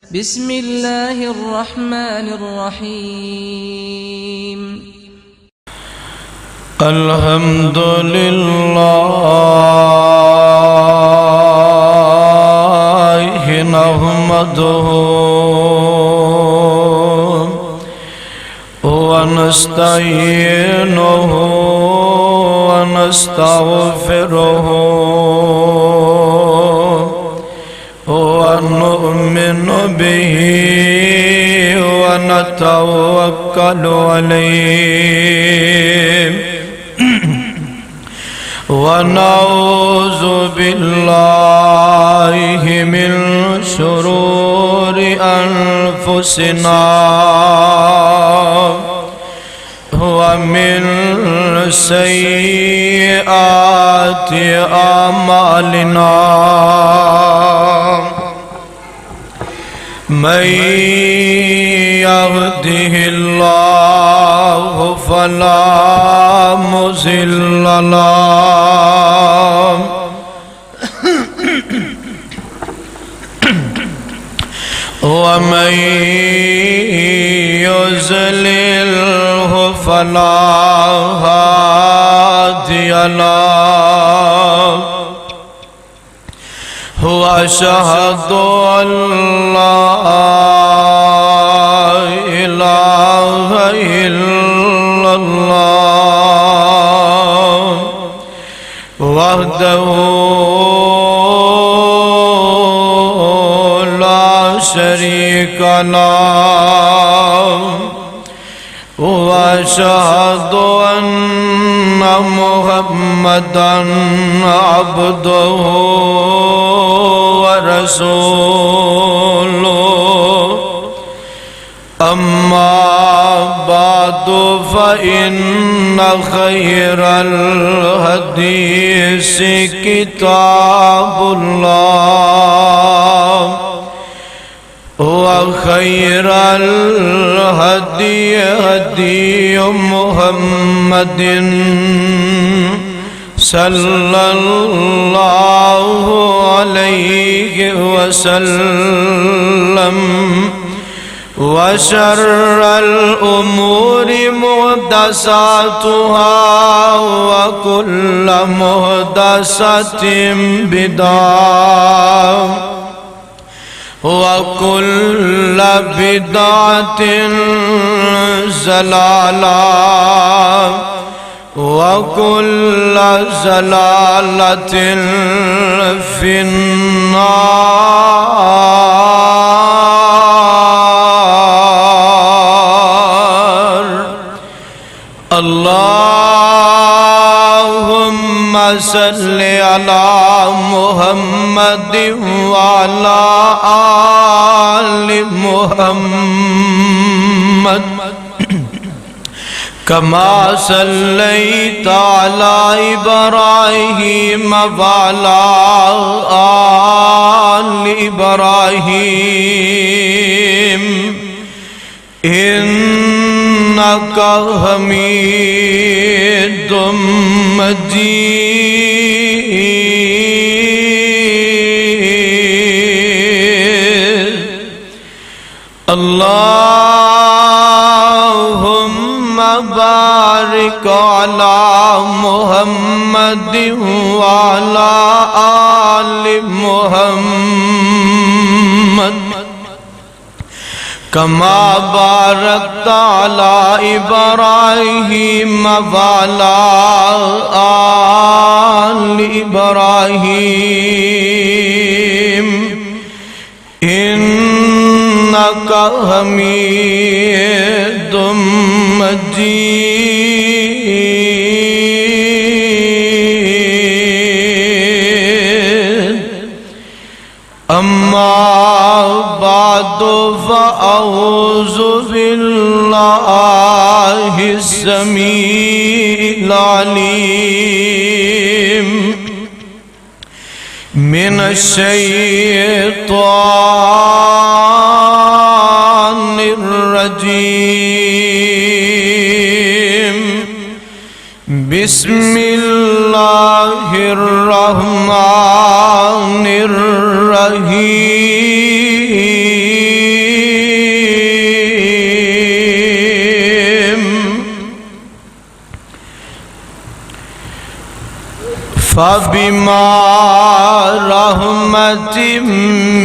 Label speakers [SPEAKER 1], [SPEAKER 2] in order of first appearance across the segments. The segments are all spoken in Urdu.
[SPEAKER 1] بسم الله الرحمن الرحيم
[SPEAKER 2] الحمد لله نحمده ونستعينه ونستغفره ونؤمن به ونتوكل عليه ونعوذ بالله من شرور أنفسنا ومن سيئات أعمالنا من يهده الله فلا مضل له ومن يضلله فلا هادي له وأشهد أن لا إله إلا الله وحده لا شريك له وأشهد أن محمدًا عبده ورسوله أما بعد فإن خير الحديث كتاب الله وخير الهدي هدي محمد صلى الله عليه وسلم وشر الأمور محدثاتها وكل محدثة بدعة وكل بدعة ضلالة وكل ضلالة في النار. اللهم صل على محمد وعلى آل محمد كما صليت على إبراهيم وعلى آل إبراهيم إنك حميد مجيد. اللهم بارك على محمد وعلى آل محمد كما باركت على إبراهيم وعلى آل إبراهيم إنك حميد مجيد. أما بعد فأعوذ بالله السميع العليم من الشيطان الرجيم. بسم الله الرحمن الرحيم. فبما رحمة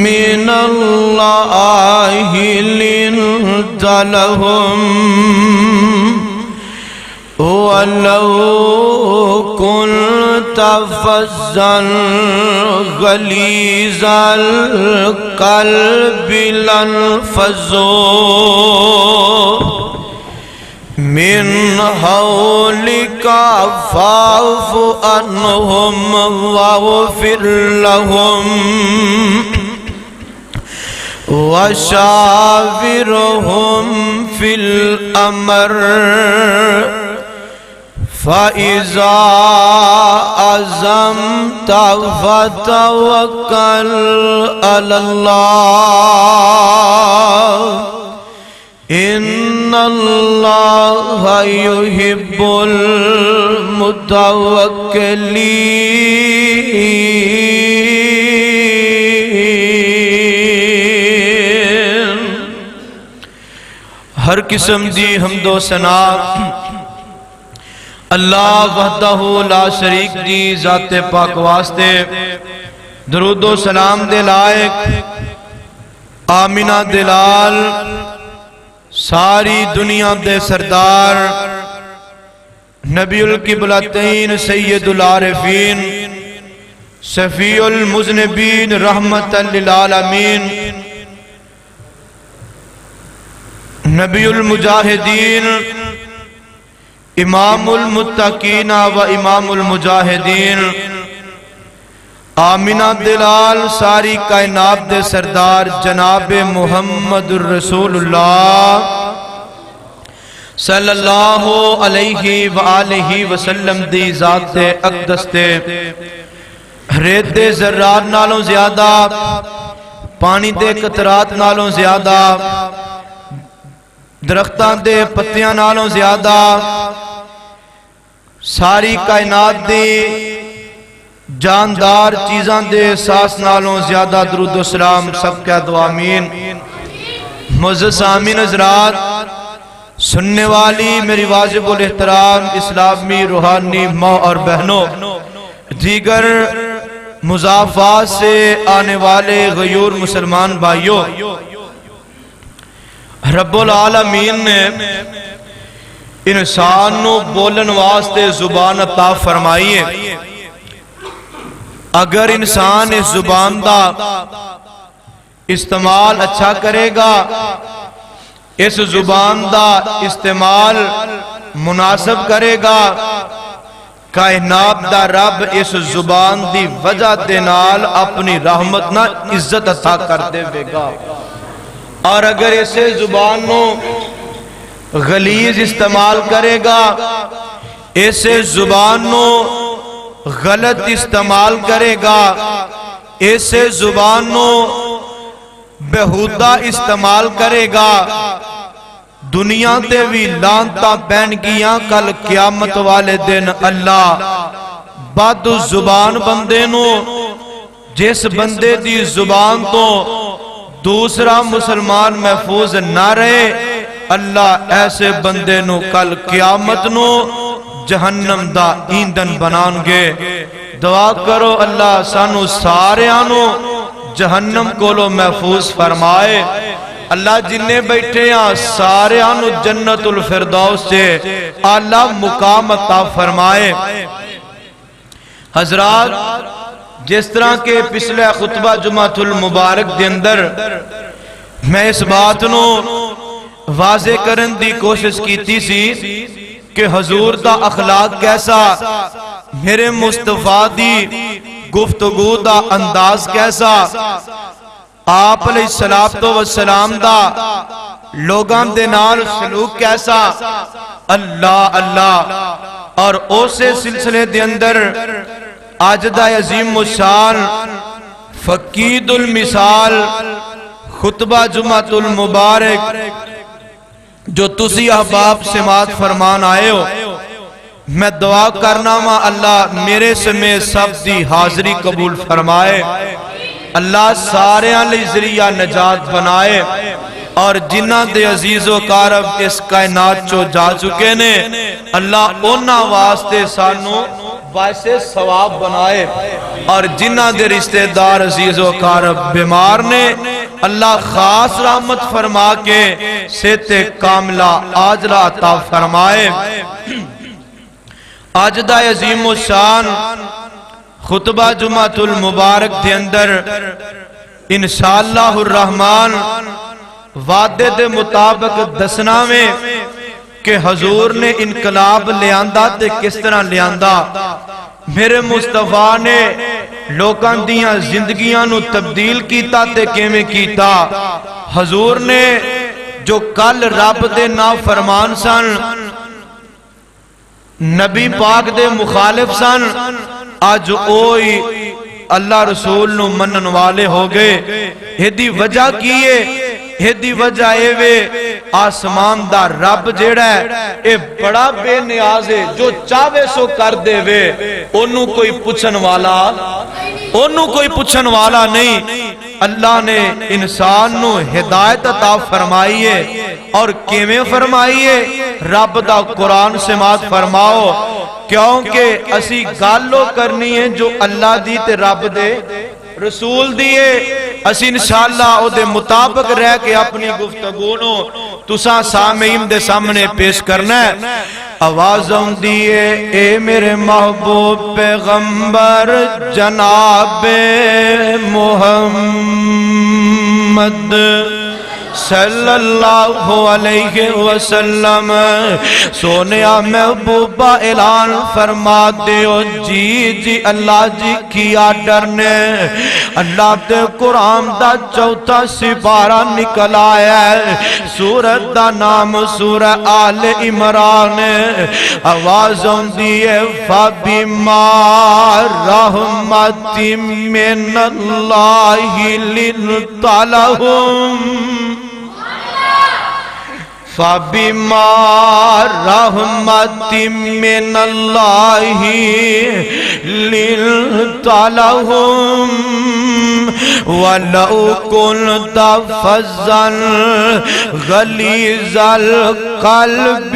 [SPEAKER 2] من الله لنت لهم ولو كنت فظا غليظ القلب لانفضوا من حولك فاعف عنهم واغفر لهم وشاورهم في الأمر فإذا عزمت فتوكل على الله إن الله يحب المتوکلین۔ ہر قسم دی حمد و ثنا اللہ وحدہ لا شریک دی ذات پاک واسطے، درود و سلام دے لائق آمینہ دلال ساری دنیا دے سردار نبی القبلتین سید العارفین شفیع المذنبین رحمت للعالمین نبی المجاہدین امام المتقین و امام المجاہدین آمینہ دلال ساری کائنات دے سردار جناب محمد الرسول اللہ صلی اللہ علیہ وآلہ وسلم دی ذات اقدس تے ریت دے ذرات نالوں زیادہ، پانی دے قطرات نالوں زیادہ، درختان دے پتیاں نالوں زیادہ، ساری کائنات دی جاندار چیزاں دے احساس نالوں زیادہ درود و سلام سب کہہ دو آمین۔ معزز سامعین حضرات، سننے والی میری واجب الاحترام اسلامی روحانی ماں اور بہنوں، دیگر مضافات سے آنے والے غیور مسلمان بھائیوں، رب العالمین نے انسان نو بولن واسطے زبان عطا فرمائی ہے۔ اگر انسان اس زبان دا استعمال اچھا کرے گا، اس زبان دا استعمال مناسب کرے گا، کائنات دا رب اس زبان دی وجہ دے نال اپنی رحمت نہ عزت عطا کر دے گا۔ اور اگر اسے زبان نو غلیظ استعمال کرے گا، اسے زبان نو غلط استعمال کرے گا، اسے زبان نو بہودہ استعمال کرے گا، دنیا تے بھی لانتا پین گیاں کل قیامت والے دن اللہ بد زبان بندے نو، جس بندے دی زبان تو دوسرا مسلمان محفوظ نہ رہے، اللہ ایسے بندے نو کل قیامت نو جہنم دا ایندھن بنان گے۔ دعا کرو اللہ سانو سارے آنو جہنم کولو محفوظ فرمائے۔ اللہ جنہیں بیٹھے ہیں سارے آنو جنت الفردوس سے اعلیٰ مقام عطا فرمائے۔ حضرات، جس طرح کے پچھلے خطبہ جمعۃ المبارک دے اندر میں اس بات نو واضح کرن دی کوشش کیتی سی کہ حضور دا اخلاق کیسا، میرے مصطفیٰ دی گفتگو دا انداز کیسا، آپ علیہ السلام دا لوگان دے نال سلوک کیسا، اللہ اللہ۔ اور اسے سلسلے دے اندر آج دا عظیم الشان فقید المثال خطبہ جمعۃ المبارک جو تسی احباب سماعت فرمان آئے ہو، میں دعا کرنا ماں اللہ میرے سمیت سب دی حاضری قبول فرمائے، اللہ سارے علی ذریعہ نجات بنائے، اور جنہ دے عزیز و کارب اس کائنات چو جا چکے نے اللہ اونا واسطے سانو باعث ثواب بنائے، اور جنہ دے رشتہ دار عزیز و اقارب بیمار نے اللہ خاص رحمت فرما کے صحت کاملہ عاجلہ عطا فرمائے۔ آج دا عظیم و شان خطبہ جمعۃ المبارک دے اندر انشاءاللہ الرحمن وعدے دے مطابق دسنا میں کہ حضور نے انقلاب لیاندہ تے کس طرح لیاندہ، میرے مصطفیٰ نے لوکاں دیاں زندگیاں نو تبدیل کیتا تے کیویں کیتا۔ حضور نے جو کل رب دے نافرمان سن، نبی پاک دے مخالف سن، آج اوئی اللہ رسول نو منن والے ہو گئے۔ ایدی وجہ کیے، ایدی وجہ ایوے آسمان دا رب جیڑا ہے اے بڑا بے نیاز ہے، جو چاہوے سو کر دے وے، انہوں کوئی پوچھن والا نہیں۔ اللہ نے انسان نو ہدایت عطا فرمائیے، اور کیویں فرمائیے؟ رب دا قرآن سماعت فرماؤ، کیونکہ اسی گالو کرنی ہے جو اللہ دی تے رب دے رسول دیئے، اسی انشاءاللہ او دے مطابق رہ کے اپنی گفتگو نو تساں سامعین دے سامنے پیش کرنا ہے۔ آوازوں دیئے اے میرے محبوب پیغمبر جناب محمد صلی اللہ علیہ وسلم، سونیا محبوبہ اعلان فرما دیو، جی اللہ جی کیا ڈرنے۔ اللہ دے قرآن دا چوتھا سپارہ نکل آیا ہے، سورت دا نام سورہ آل عمران۔ آوازوں دیئے فَبِمَا رَحْمَتٍ مِّنَ اللَّهِ لِنْتَ لَهُمْ، فَبِمَا رَحْمَتٍ مِّنَ اللَّهِ لِنْتَ لَهُمْ، وَلَوْ كُنْتَ فَظًّا غَلِيظَ الْقَلْبِ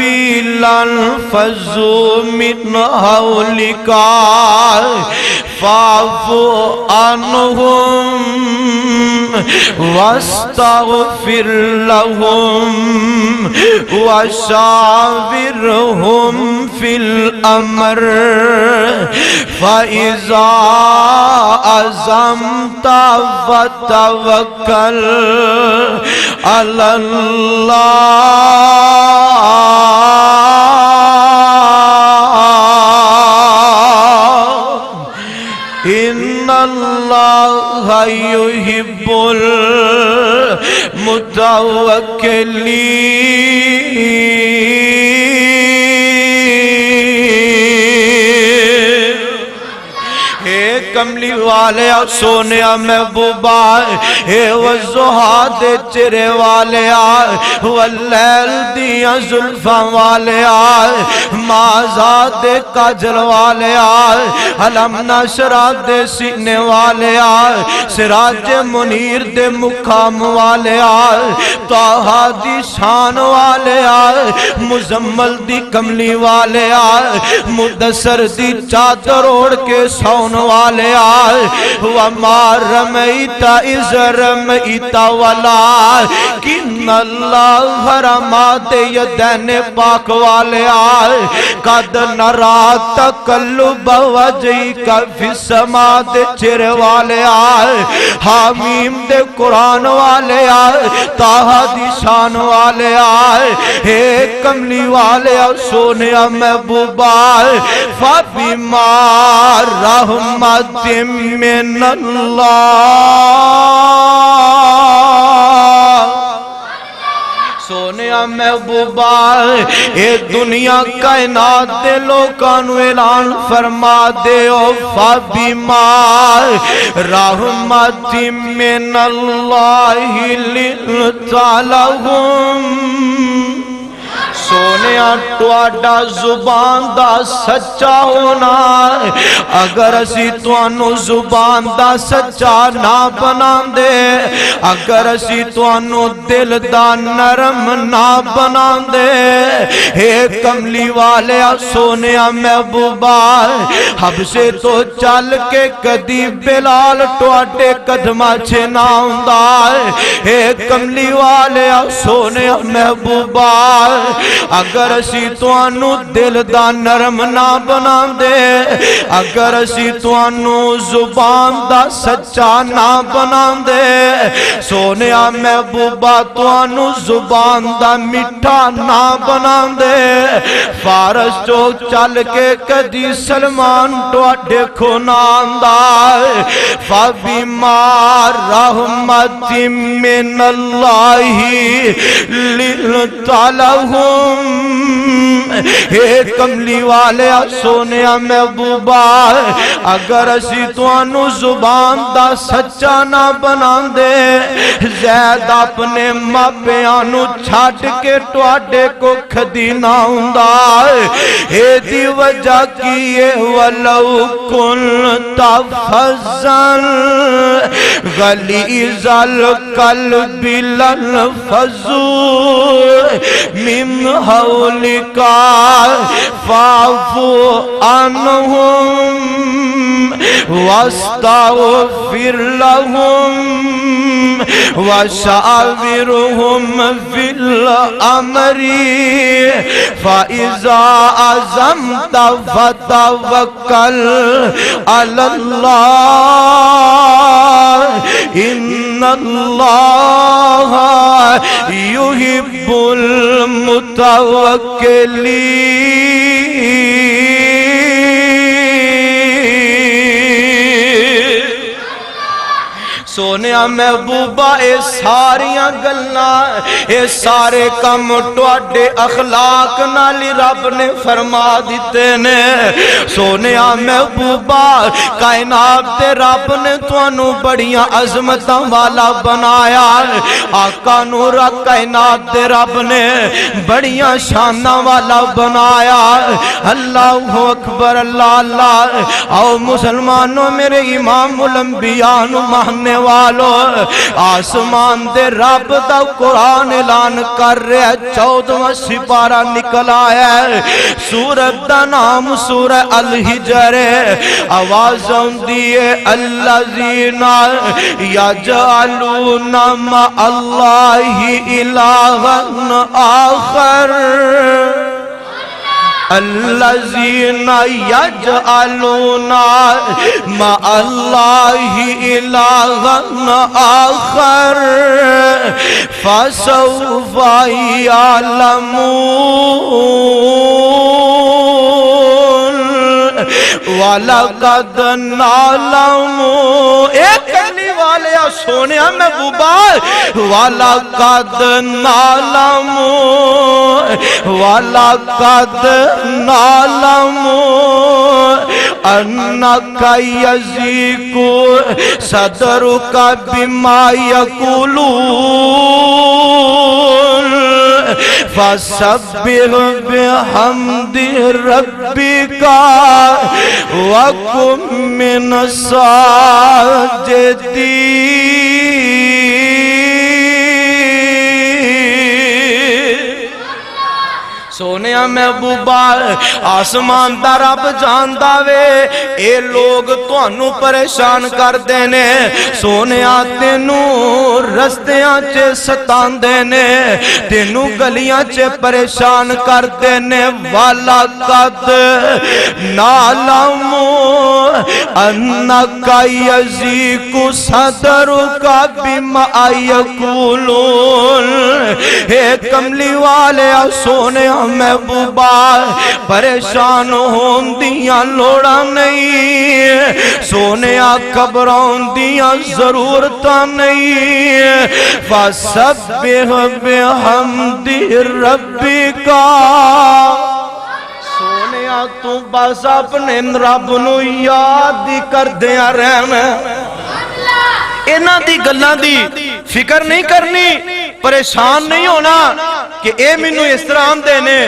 [SPEAKER 2] لَانفَضُّوا مِنْ حَوْلِكَ فَاعْفُ عَنْهُمْ وَاسْتَغْفِرْ لَهُمْ وَشَاوِرْهُمْ فِي الْأَمْرِ فَإِذَا عَزَمْتَ فَتَوَكَّلْ عَلَى اللَّهِ إِنَّ اللَّهَ يُحِبُّ الْمُتَوَكِّلِينَ۔ اے کملی والے سونیا محبوبہ، اے والضحیٰ دے چرے والے آئے، واللیل دیاں زلفاں والے آئے، مازاد دے کاجل والے آئے، علم نشرہ دے سینے والے آئے، سراج منیر دے مقام والے آئے، طاہا دی شان والے آئے، مزمل دی کملی والے آئے، مدثر دی چادر اوڑھ کے سون والے آئے، وَمَا رَمَيْتَ إِذْ رَمَيْتَ وَلَٰكِنَّ اللَّهَ رَمَىٰ دے یدین پاک والے آئے، قَدْ نَرَىٰ تَقَلُّبَ وَجْهِكَ فِي السَّمَاءِ دے چہرے والے آئے، حامیم دے قرآن والے آئے، طاہا دی شان والے آئے، اے کملی والے سونیا محبوبہ، فَبِمَا رَحْمَتٍ مِّنَ اللَّهِ، سونیا محبوبہ اے دنیا کائنات دے لوکانو اعلان فرما دیو، فَبِمَا رَحْمَتٍ مِّنَ اللَّهِ لِنْتَ لَهُمْ، سونیا تواڈا زبان دا سچا ہونا اگر اسی توانو زبان دا سچا نہ بنا دے اگر اسی توانو دل دا نرم نہ بنا دے اے کملی والے سونیا محبوبہ حبشے تو چل کے کدی بلال تواڈے قدماں چ نہ ہوندا اے کملی والے سونیا محبوبہ اگر اسی توانو دل دا نرم نہ بنا دے اگر اسی توانو زبان دا سچا نہ بنا دے سونیا محبوبہ توانو زبان دا میٹھا نہ بنا دے فارس جو چل کے کدی سلمان تواڈے کھو نہ آندا فَبِمَا رَحْمَةٍ مِّنَ اللَّهِ لِنْتَ لَهُمْ اے کملی والے سونیا محبوبہ اگر اسی توانو زبان دا سچا نہ بنا دے زید اپنے ماپیانو چھاٹ کے تواڈے کو کھدی نہ ہوندا اے دی وجہ کی وَلَوْ كُنْتَ فَظًّا غَلِيظَ الْقَلْبِ لَانفَضُّوا مِنْ حَوْلِكَ فَاعْفُ عَنْهُمْ وَاسْتَغْفِرْ لَهُمْ وَشَاوِرْهُمْ فِي الْأَمْرِ فَإِذَا عَزَمْتَ فَتَوَكَّلْ عَلَى اللَّهِ إِنَّ اللَّهَ يُحِبُّ الْمُتَوَكِّلِينَ سونیا محبوبہ اے ساریاں گلاں اے سارے کم تواڈے اخلاق نالی رب نے فرما دیتے نے سونیا محبوبہ کائنات دے رب نے توانو بڑیاں عظمتاں والا بنایا آقا نور کائنات دے رب نے بڑیاں شاناں والا بنایا اللہ اکبر اللہ اللہ او مسلمانوں میرے امام الانبیاء نو ماننے والو آسمان دے رب دا قرآن اعلان کر رہے 14واں سپارہ نکل آیا ہے سورت دا نام سورہ الحجر آواز دیئے الذین یجعلون مع اللہ الہا آخر الذین یجعلون مع اللہ الہا آخر فسوف یعلمون وَلَقَدْ نَعْلَمُ ایک کہنے والے سونیا محبوبہ وَلَقَدْ نَعْلَمُ وَلَقَدْ نَعْلَمُ أَنَّكَ يَضِيقُ صَدْرُكَ بِمَا يَقُولُونَ فَسَبِّحْ بِحَمْدِ رَبِّكَ وَكُن مِّنَ السَّاجِدِينَ سونیا محبوبہ آسمان دا رب جاندا وے اے لوگ تانوں پریشان کر دینے سونیا تینوں رستیاں چے ستاندے نے تینوں گلیاں چے پریشان کر دینے والا قد نعلم انک یضیق صدرک بما یقولون اے کملی والے سونیا محبوبہ پریشان ہون دیاں لوڑا نہیں سونیا قبران دیاں ضرورتاں نہیں فَسَبِّحْ بِحَمْدِ رَبِّكَ سونیا تو بس اپنے رب نو یاد کر دیا رہنا اینا دی گلاں دی فکر نہیں کرنی پریشان نہیں ہونا کہ اے مینوں اس طرح آندے نے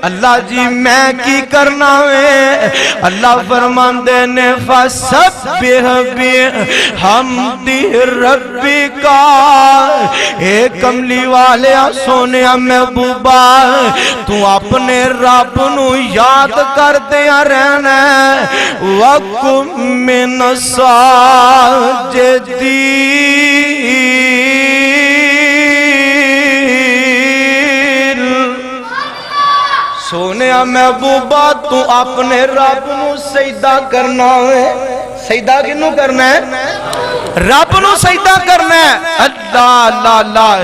[SPEAKER 2] اللہ جی میں کی کرنا وے اللہ فرماندے نے فسبح بحمد ربک اے کملی والے سونے محبوبا تو اپنے رب نو یاد کردیا رہنا وَقُمْ مِنَ السَّاجِدِينَ سونے محبوبہ تو اپنے رب نو سجدہ کرنا ہے سجدہ کنوں کرنا ہے رب نو سجدہ کرنا ہے اللہ اللہ اللہ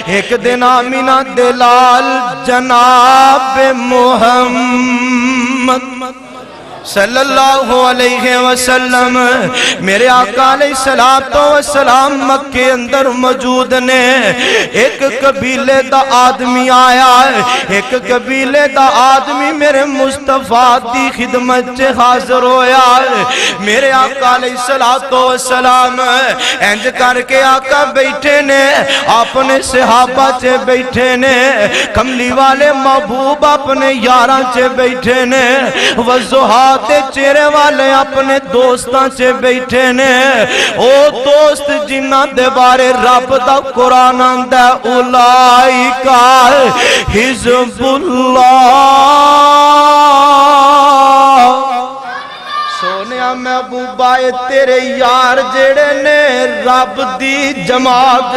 [SPEAKER 2] ایک دن آمینہ دلال جناب محمد صلی اللہ علیہ وسلم میرے آقا علیہ السلام مکے اندر موجود نے ایک قبیلے دا آدمی آیا ایک قبیلے دا آدمی میرے مصطفیٰ دی خدمت سے حاضر ہویا میرے آقا علیہ السلام انج کر کے آقا بیٹھے نے اپنے صحابہ سے بیٹھے نے کملی والے محبوب اپنے یاراں سے بیٹھے نے وضحات چہرے والے اپنے دوستاں سے بیٹھے نے او دوست جنہ دے بارے رب دا قرآن آندا اولائکا حزب اللہ سونیا محبوبہ تیرے یار جڑے نے رب دی جماعت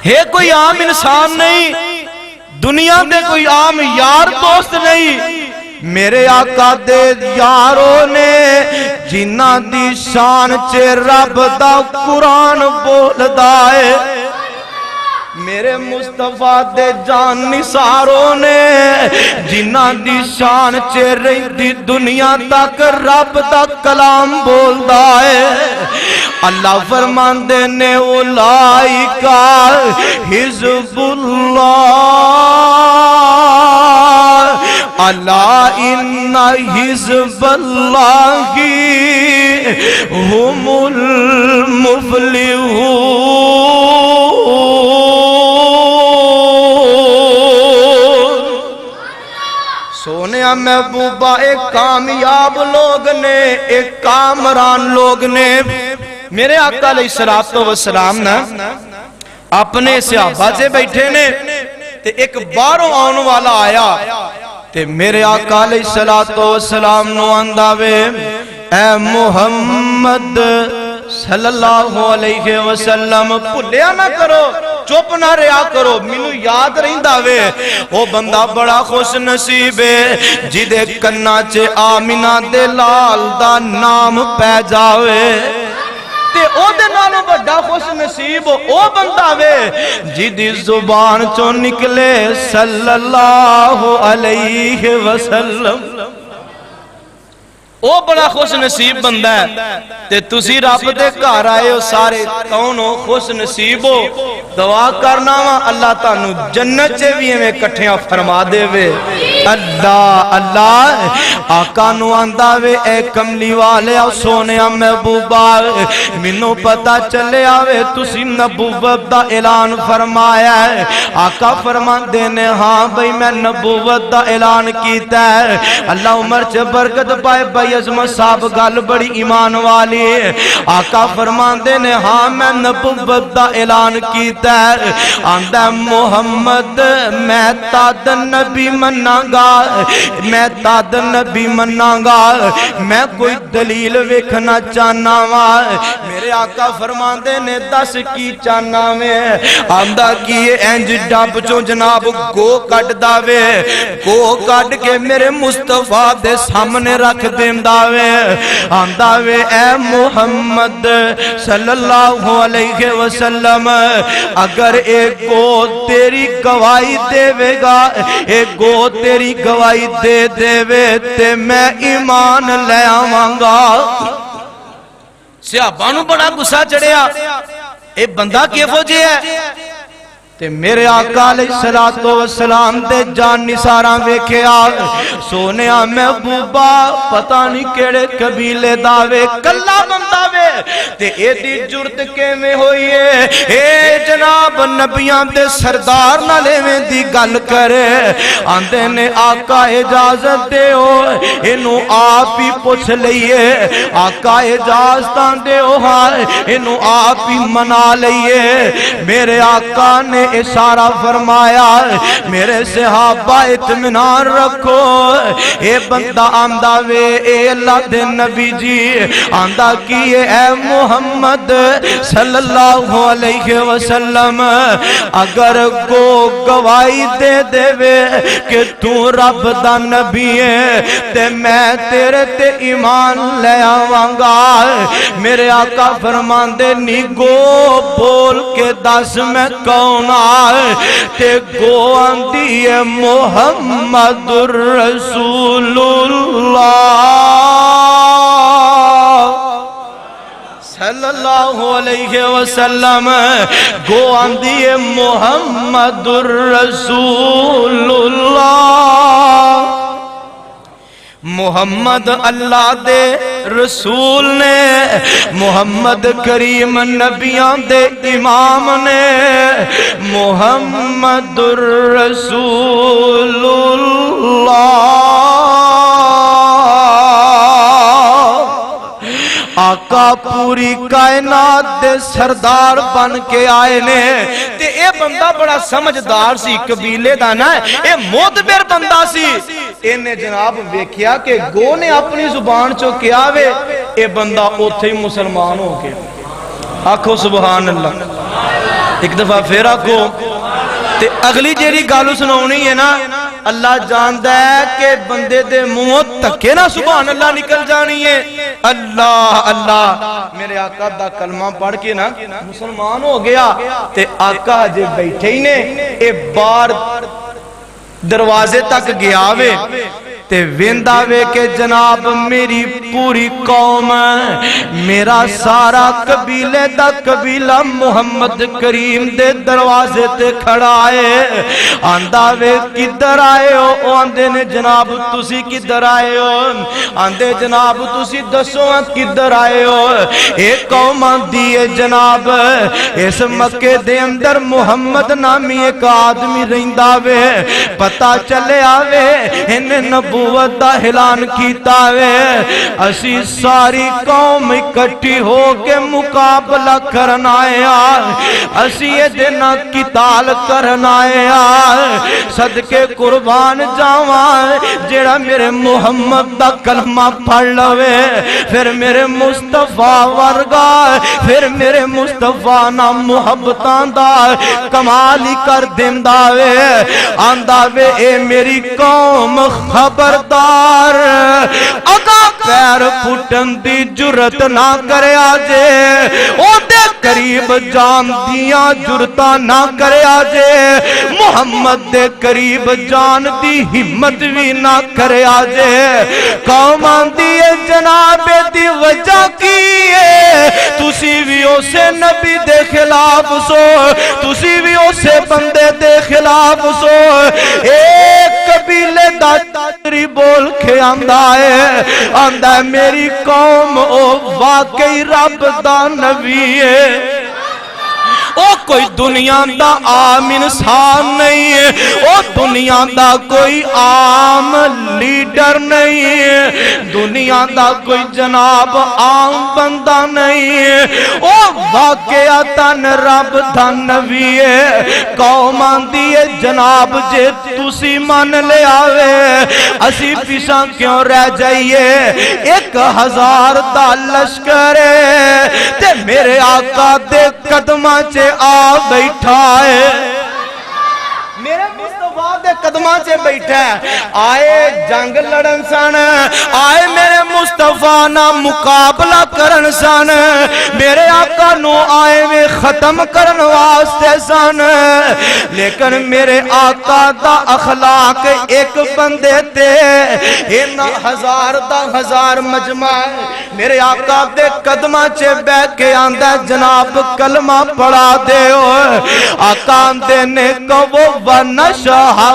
[SPEAKER 2] ہے کوئی عام انسان نہیں دنیا دے کوئی عام یار دوست نہیں میرے آقا دے یاروں نے جنہ دی شان چے رب دا قرآن بول دائے میرے مصطفیٰ دے جان نثاروں نے جنہ دی شان چے رہی دنیا تک رب دا کلام بول دائے اللہ فرمان دینے اولائکا حزب اللہ اللہ ان حزب اللہ ہم المفلحون سونے محبوبہ ایک کامیاب لوگ نے ایک کامران لوگ نے میرے آقا علیہ السلام نا اپنے صحابہ سے بیٹھے نے تے ایک باروں آن والا آیا تے میرے آقا علیہ السلام نو انداوے اے محمد صلی اللہ علیہ وسلم بھولیا نہ کرو چپ نہ رہا کرو مینوں یاد رہندا وے او بندہ بڑا خوش نصیب ہے جدے کنا چ آمینہ دے لال دا نام پہ جاوے تے او دے نالوں بڑا خوش نصیب او بندہ وے جدی زبان چوں نکلے صلی اللہ علیہ وسلم او بڑا خوش نصیب بندہ ہے تے تسی رب دے گھر آئے ہو سارے کون ہو خوش نصیب ہو دعا کرنا وا اللہ تانوں جنت چ وی ایویں کٹھیاں فرما دے وے اللہ اللہ آقا نو آندا وے اے کملی والے سونیا محبوبا مینوں پتہ چلیا وے تسی نبوت دا اعلان فرمایا ہے آقا فرماندے نے ہاں بھئی میں نبوت دا اعلان کیتا ہے اللہ عمر چ برکت پائے بھائی عظمت صاحب گل بڑی ایمان والی ہے آقا فرماندے نے ہاں میں نبوت دا اعلان کیتا ہے آندہ محمد میں تاد نبی مناں گا میں تاد نبی مناں گا میں کوئی دلیل ویکھنا چاہنا وا میرے آقا فرماندے نے دس کی چاہنا میں آندہ کی انج ڈب چوں جناب گو کٹ داوے گو کٹ کے میرے مصطفیٰ دے سامنے رکھ دیں داوے آنداوے اے محمد صلی اللہ علیہ وسلم اگر ایک گو تیری گواہی دے وے گا ایک گو تیری گواہی دے دے وے تے میں ایمان لے آواں گا صحابہ بڑا غصہ چڑھیا اے بندہ کیفو جے ہے تے میرے آقا علیہ السلام دے جان نثاراں ویکھیا سونیا محبوبا پتہ نہیں کیڑے قبیلے دا وے کلا بندہ وے تے ایدی جرت کے میں ہوئی ہے اے جناب نبیاں دے سردار نہ لے میں دی گل کرے آندے نے آقا اجازت دے ہو انہوں آپ ہی پوچھ لئیے آقا اجازتاں دے ہو انہوں آپ ہی منا لئیے میرے آقا نے اشارہ فرمایا میرے صحابہ اطمینان رکھو اے بندہ آمدہ وے اے اللہ دے نبی جی آمدہ کیے اے محمد صلی اللہ علیہ وسلم اگر کو گواہی دے دے وے کہ تو رب دا نبی ہے تے میں تیرے تے ایمان لے آوانگا میرے آقا فرمان دے نی گو بول کے دس میں کون آئے تے گو آندی ہے محمد رسول اللہ صلی اللہ علیہ وسلم گو آندی ہے محمد رسول اللہ محمد اللہ دے رسول نے محمد کریم نبیان دے امام نے محمد رسول اللہ آقا پوری کائنات دے سردار بن کے آئے نے تے اے بندہ بڑا سمجھدار سی قبیلے دا نا اے معتبر بندہ سی انہیں جناب ویکھیا کہ گو نے اپنی زبان چو کیا وے اے بندہ اوتھے ہی مسلمان ہو گیا آکھو سبحان اللہ ایک دفعہ پھر آکھو تے اگلی جیری گالو سنونی ہے نا اللہ جاندہ ہے کہ بندے دے منہ تکے نا سبحان اللہ نکل جانی ہے اللہ اللہ میرے آقا دا کلمہ پڑھ کے نا مسلمان ہو گیا تے آقا جے بیٹھے ہی نے اے بار دروازے تک گیا وے تے ویندہ وے کہ جناب میری پوری قوم میرا سارا قبیلے دا قبیلہ محمد کریم دے دروازے تے کھڑا ہے آندہ وے کدھر آئے ہو آندے نے جناب تسی کدھر آئے ہو آندے جناب تسی دسو کدھر آئے ہو ایک قوم آندی ہے جناب اس مکے دے اندر محمد نامی ایک آدمی رہندہ وے پتہ چلے آوے انہیں نبوت دا اعلان کیتا وے اسی ساری قوم اکٹھی ہو کے مقابلہ کرنا آیا اسی یہ دینا قتال کرنا آیا صدقے قربان جاوان جیڑا میرے محمد دا کلمہ پڑھ لوے پھر میرے مصطفیٰ ورگا پھر میرے مصطفیٰ نا محبتان دا کمالی کر دیندہ وے آندہ وے اے میری قوم خبردار اگا پیر پھٹن دی جرت نہ کرے آجے او دے قریب جان دیاں جرتا نہ کرے آجے محمد دے قریب جان دی ہمت بھی نہ کرے آجے قوم آندیے جناب دی وجہ کیے تسی بھی اسے نبی دے خلاف سو تسی بھی اسے بندے دے خلاف سو ایک قبیلے دا تری بول کے آندہ ہے میری قوم او واقعی رب دا نبی ہے او کوئی دنیا دا عام انسان نہیں ہے او دنیا دا کوئی عام لیڈر نہیں ہے دنیا دا کوئی جناب عام بندہ نہیں ہے او واقعاتاً رب دا نبی ہے قوم آندی ہے جناب جے تسی مان لے آوے اسی پیشاں کیوں رہ جائیے 1000 دا لشکر ہے تے میرے آقا دے قدمہ چے آ بیٹھا ہے میرے مصطفیٰ دے قدماں سے بیٹھا ہے آئے جنگ لڑن سن آئے میرے مصطفیٰ نا مقابلہ کرن سن میرے آقا نو آئے میں ختم کرن واسطے سن لیکن میرے آقا دا اخلاق ایک بندے تے ان 1000 دا 1000 مجمع میرے آقا دے قدماں سے بیٹھ کے آندہ جناب کلمہ پڑھا دے ہو آقا دے نے کو ونشہد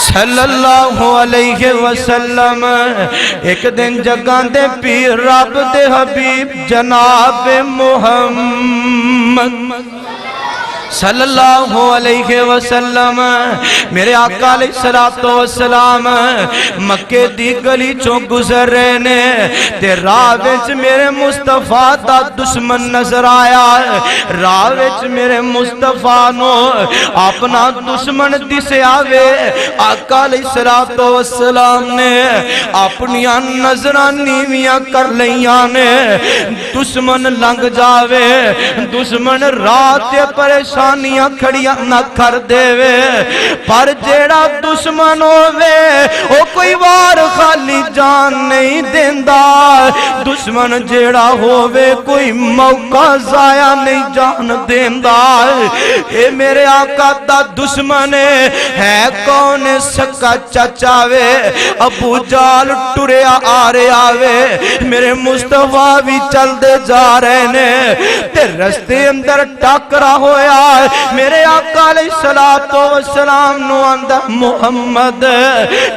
[SPEAKER 2] صلی اللہ علیہ وسلم ایک دن جگہ دے پیر رب دے حبیب جناب محمد صلی اللہ علیہ وسلم میرے آقا علیہ السلام مکے دی گلی چوں گزر رہے نے تے راہ وچ میرے مصطفیٰ دا دشمن نظر آیا راہ وچ میرے مصطفیٰ نو اپنا دشمن دسے آوے آقا علیہ السلام نے اپنی نظراں نیویاں کر لیاں نے دشمن لنگ جاوے دشمن رات پریشان کھڑیاں نہ کر دے وے پر جیڑا دشمن ہووے او کوئی وار خالی جان نہیں دیندا دشمن جیڑا ہووے کوئی موقع ضائع نہیں جان دیندا اے میرے آقا دا دشمن ہے کون سکا چچا وے ابو جال ٹریا آ رہا وے میرے مصطفیٰ بھی چل دے جا رہے نے تے رستے اندر ٹاکرا ہویا میرے آقا علیہ السلام نو آندا محمد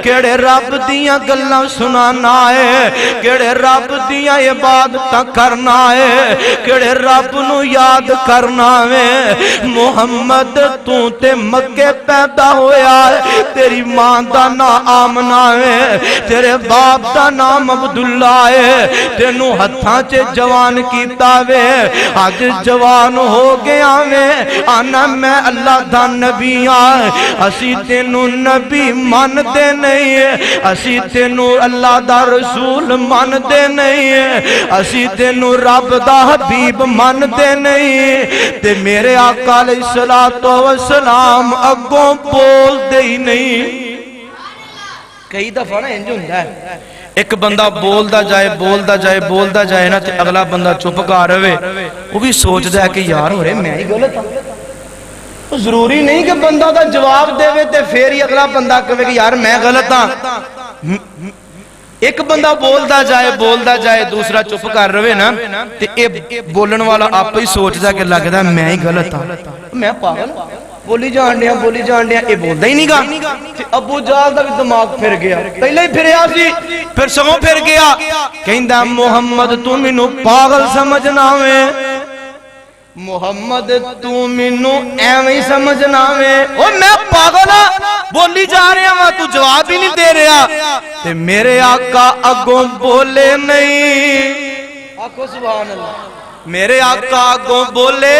[SPEAKER 2] کیڑے رب دیاں گلاں سنانا ہے کیڑے رب دیاں عبادتاں کرنا ہے کیڑے رب نو یاد کرنا ہے محمد تو تے مکے پیدا ہویا ہے تیری ماں دا نام آمنہ ہے تیرے باپ دا نام عبداللہ ہے تینو ہتھاں چے جوان کیتا وے آج جوان ہو گیا وے آنا میں اللہ دا نبی آئے اسی تینو نبی مان دے نہیں ہے اسی تینو اللہ دا رسول مان دے نہیں ہے اسی تینو رب دا حبیب مان دے نہیں ہے تے میرے آقا علیہ السلام اگوں بول دے ہی نہیں کئی دفعہ نا انجو ہندہ ہے ایک بندہ بولدا جائے نا تے اگلا بندہ چپ کر رہے وہ بھی سوچ دا ہے کہ یار ہو رہے میں ہی غلط ہوں ضروری نہیں کہ بندہ دا جواب دے وے تے پھر ہی اگلا بندہ کہے کہ یار میں غلط ہاں ایک بندہ بولدا جائے دوسرا چپ کر رہے نا تے اے بولن والا آپ ہی سوچ دا کہ لگدا میں ہی غلط ہاں میں پاگل بولی جان دیا اے بولدا ہی نہیں گا ابو جال دا بھی دماغ پھر گیا پہلے ہی پھریا سی پھر سگوں پھر گیا کہندا محمد تو مینوں پاگل سمجھنا وے محمد تو مینوں ایویں سمجھنا وے او میں پاگل ہاں بولی جا رہا ہاں تو جواب ہی نہیں دے رہا تے میرے آقا اگوں بولے نہیں آکھو سبحان اللہ میرے آقا اگوں بولے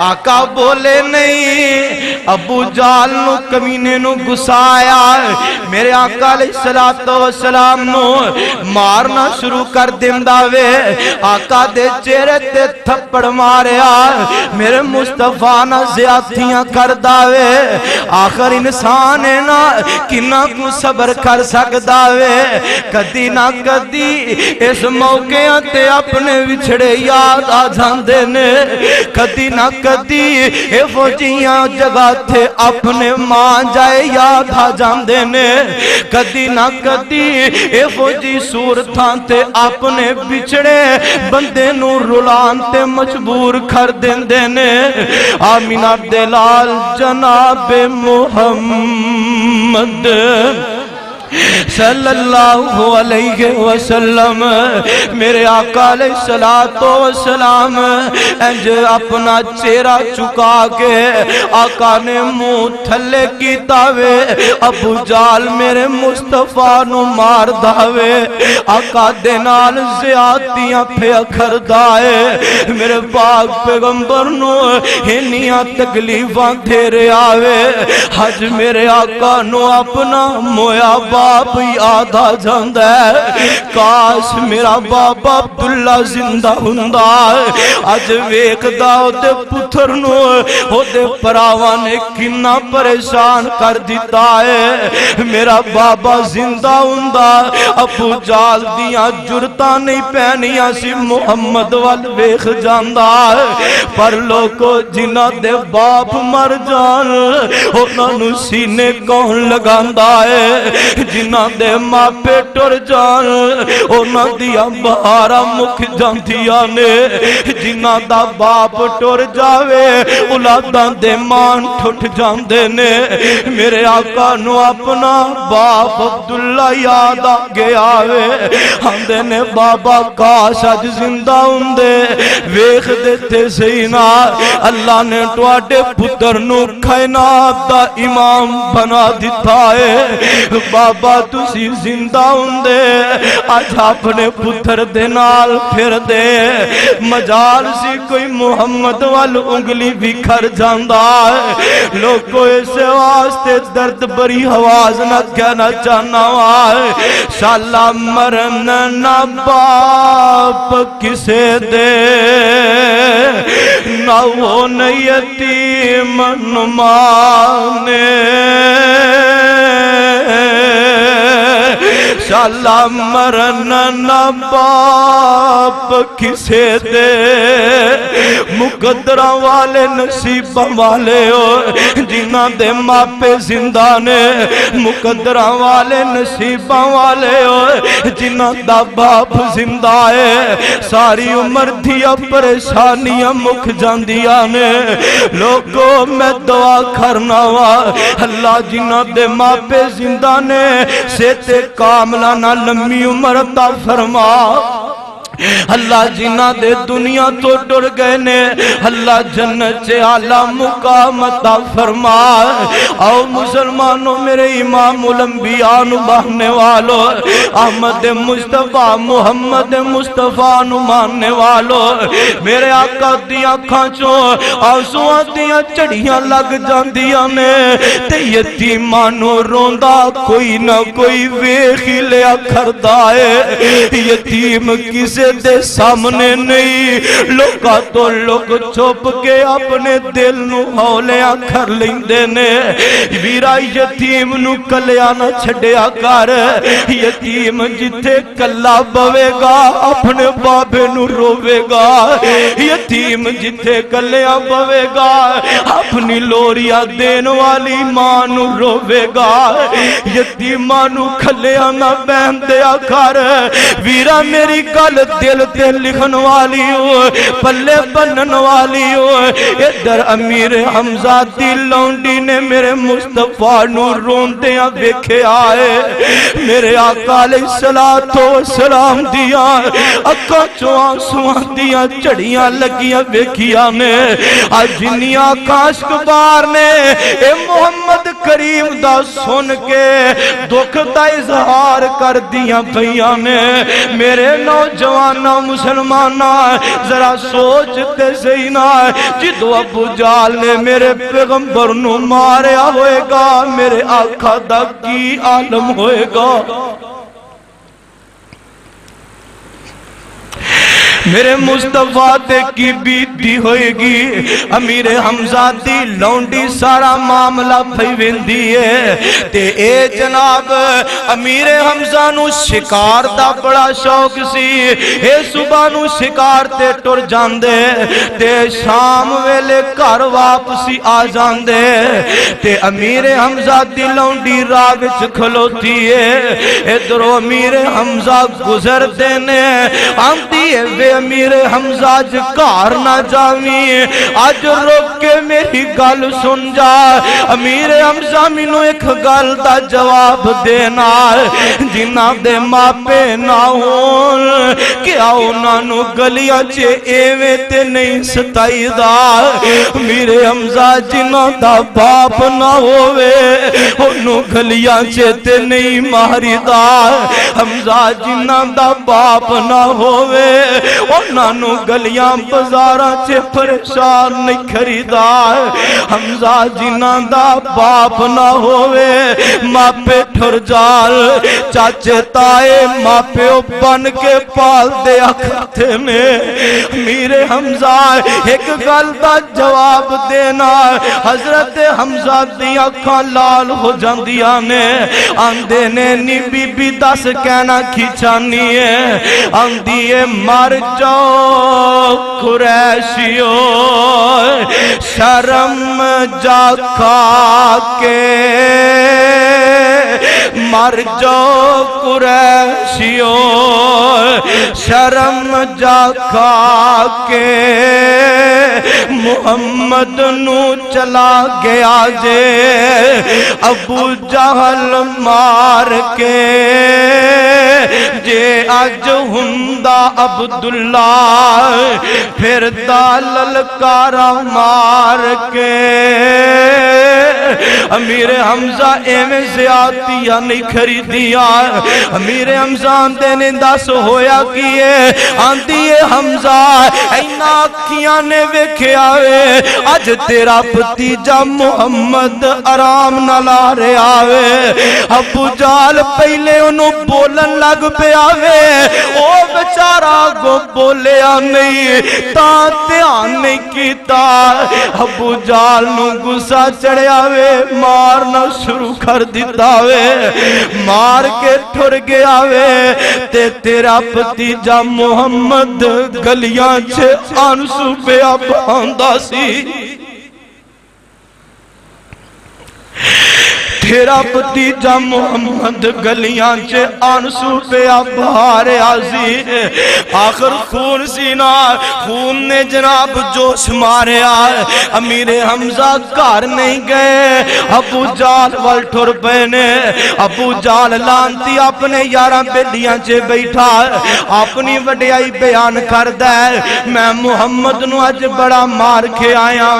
[SPEAKER 2] آقا بولے نہیں ابو جال نو کمینے نو گسایا میرے آقا علیہ السلام نو مارنا شروع کر دیندہ وے آقا دے چہرے تے تھپڑ ماریا میرے مصطفیٰ نہ زیادتیاں کر داوے آخر انسان ہے نا کنہ کو صبر کر سکتا وے کدی نہ کدی اس موقع تے اپنے وچھڑے یاد آ جاندے نے کدی نہ کدی اے فوجیاں جگہ تھے اپنے ماں جائے یاد آ جاندے نے کدی نہ کدی اے فوجی صورتاں تے اپنے بچڑے بندے نو رولان تے مجبور کر دیندے نے آمین عبداللال جناب محمد صلی اللہ علیہ وسلم میرے آقا علیہ السلام انج اپنا چہرہ چکا کے آقا نے منہ تھلے کی تاوے ابو جال میرے مصطفیٰ نو مار داوے آقا دینال زیادتیاں پہ اکھر دائے میرے پاک پیغمبر نو ہنیاں تکلیفاں دے رہے آوے حج میرے آقا نو اپنا مویا باپ یاد آ جاندہ ہے کاش میرا بابا عبداللہ زندہ ہندہ آج ویک داؤ دے پتھر نو ہو دے پراوہ نے کنہ پریشان کر دیتا ہے میرا بابا زندہ ہندہ ابو جال دیاں جرتا نہیں پہنیاں سی محمد وال ویک جاندہ ہے پر لوگو جنہ دے باپ مر جان انہوں نو سینے کون لگاندہ ہے جنہ
[SPEAKER 3] دے ماپے ٹر جان انہاں دیاں بہاراں مک جاندیاں نے جنہاں دا باپ ٹر جاوے اولاداں دے مان ٹھٹ جاندے نے میرے آقا نو اپنا باپ عبداللہ یاد آ گیا وے آندے نے بابا کاش اج زندہ ہوندے ویکھ دیتے سینا اللہ نے تواڈے پتر نو کائنات دا امام بنا دیتا ہے بابا تسی زندہ ہوندے اج اپنے پتر دے نال پھر دے مجال سی کوئی محمد وال انگلی بھی کھر جاندا ہے لوگوں اس واسطے درد بری آواز نہ کہنا چاہنا ہے شالا مرن نہ باپ کسے دے نہ وہ یتیم نمانے شالا مرن نہ باپ کسے دے مقدرہ والے نصیبہ والے ہو جنہ دے ماپے زندہ نے مقدرہ والے نصیبہ والے ہو جنہ دا باپ زندہ ہے ساری عمر دیا پریشانیاں مک جاندیاں نے لوگوں میں دعا کرنا وا اللہ جنہ دے ماپے زندہ نے سیتے کاملہ نہ لمبی عمر عطا فرما اللہ جنہ دے دنیا تو ڈر گئے نے اللہ جنت سے اعلیٰ مقام عطا فرما آؤ مسلمانوں میرے امام الانبیاء نو ماننے والو احمد مصطفیٰ محمد مصطفیٰ نو ماننے والو میرے آقا دیاں کھانچوں آنسواں دیاں چڑیاں لگ جاندیاں نے تے یتیماں نو روندا کوئی نہ کوئی ویکھی لیا کھردا ہے یتیم کسے دے سامنے نہیں لوگا تو لوگ چھپ کے اپنے دل نو ہولیاں کر لیندے نے ویرا یتیم نو کلیا نہ چھڑیا کر یتیم جتے کلا بوے گا اپنے بابے نو روے گا یتیم جتے کلیا بوے گا اپنی لوریا دین والی ماں نو روے گا یتیماں نو کلیا نہ بہن دیا کر ویرا میری گل دل تے لکھن والی ہو پلے بنن والی ہو ادھر امیر حمزہ دی لونڈی نے میرے مصطفیٰ نو روندیاں ویکھے آئے میرے آقا علیہ السلام دیا اکھاں چوں آنسواں دیاں چڑیاں لگیاں ویکھیاں نے اج جنیاں کاشک بار نے اے محمد کریم دا سن کے دکھ دا اظہار کر دیاں پئیاں نے میرے نوجوانہ مسلمانہ ذرا سوچتے سینا جدو ابو جال نے میرے پیغمبر نو ماریا ہوئے گا میرے آقا دا کی عالم ہوئے گا میرے مصطفیٰ تے کی بیتی ہوئے گی امیر حمزہ دی لونڈی سارا معاملہ پھیوندی ہے تے اے جناب امیر حمزہ نو شکار دا بڑا شوق سی اے صبح نو شکار تے ٹر جاندے تے شام ویلے گھر واپسی آ جاندے تے امیر حمزہ دی لونڈی راہ وچ کھلوتی ہے ادھروں امیر حمزہ گزر دینے آندی ہے وے امیر حمزہ جکار نہ جاویں آج روک کے میری گل سن جا امیر حمزہ مینوں ایک گل دا جواب دینا جنہ دے ماپے نہ ہون کیا انہاں نو گلیاں چے ایویں تے نہیں ستائی دا امیر حمزہ جنہ دا باپ نہ ہووے انہوں گلیاں چے تے نہیں ماری دا حمزہ جنہ دا باپ نہ ہووے انہاں نو گلیاں بزاراں چے پریشان نہیں خریدا حمزہ جنہ دا باپ نہ ہووے ماپے ٹھر جال چاچے تائے ماپے بن کے پال دیا کرتے نے میرے حمزہ ایک گل دا جواب دینا حضرت حمزہ دیا کھان لال ہو جاندیاں نے آندے نے نی بی بی دس کہنا کھچانی ہے آندیے مر جاؤ قریشیو شرم جا کھا کے مر جاؤ قریشیو شرم جا کھا کے محمد نو چلا گیا جے ابو جہل مار کے جے اج ہندا عبداللہ پھر للکارا مار کے امیر حمزہ ایویں زیادتیاں نہیں خریدیا امیر حمزہ آندے نے دس ہویا کیے آندی حمزہ اینا اکھیاں نے ویکھیا وے اج تیرا بھتیجا محمد آرام نہ لا رہا وے ابو جال پہلے انہوں بولن لگ پہ آوے او بچارا گو بولیا نہیں تا دھیان نہیں کیتا ابو جال نو گسا چڑھیا وے مارنا شروع کر دیتا وے مار کے ٹھر گیا وے تے تیرا بھتیجا محمد گلیاں چھے آنسو پہ اب آندہ سی تیرا بھتیجا محمد گلیاں چے آنسو پہ بہار آزی آخر خون سینا خون نے جناب جوش مارے آئے امیر حمزہ کار نہیں گئے ابو جال وال ٹھر پینے ابو جال لانتی اپنے یاراں بیلیاں چے بیٹھا اپنی وڈیائی بیان کر دے میں محمد نو اج بڑا مار کے آیا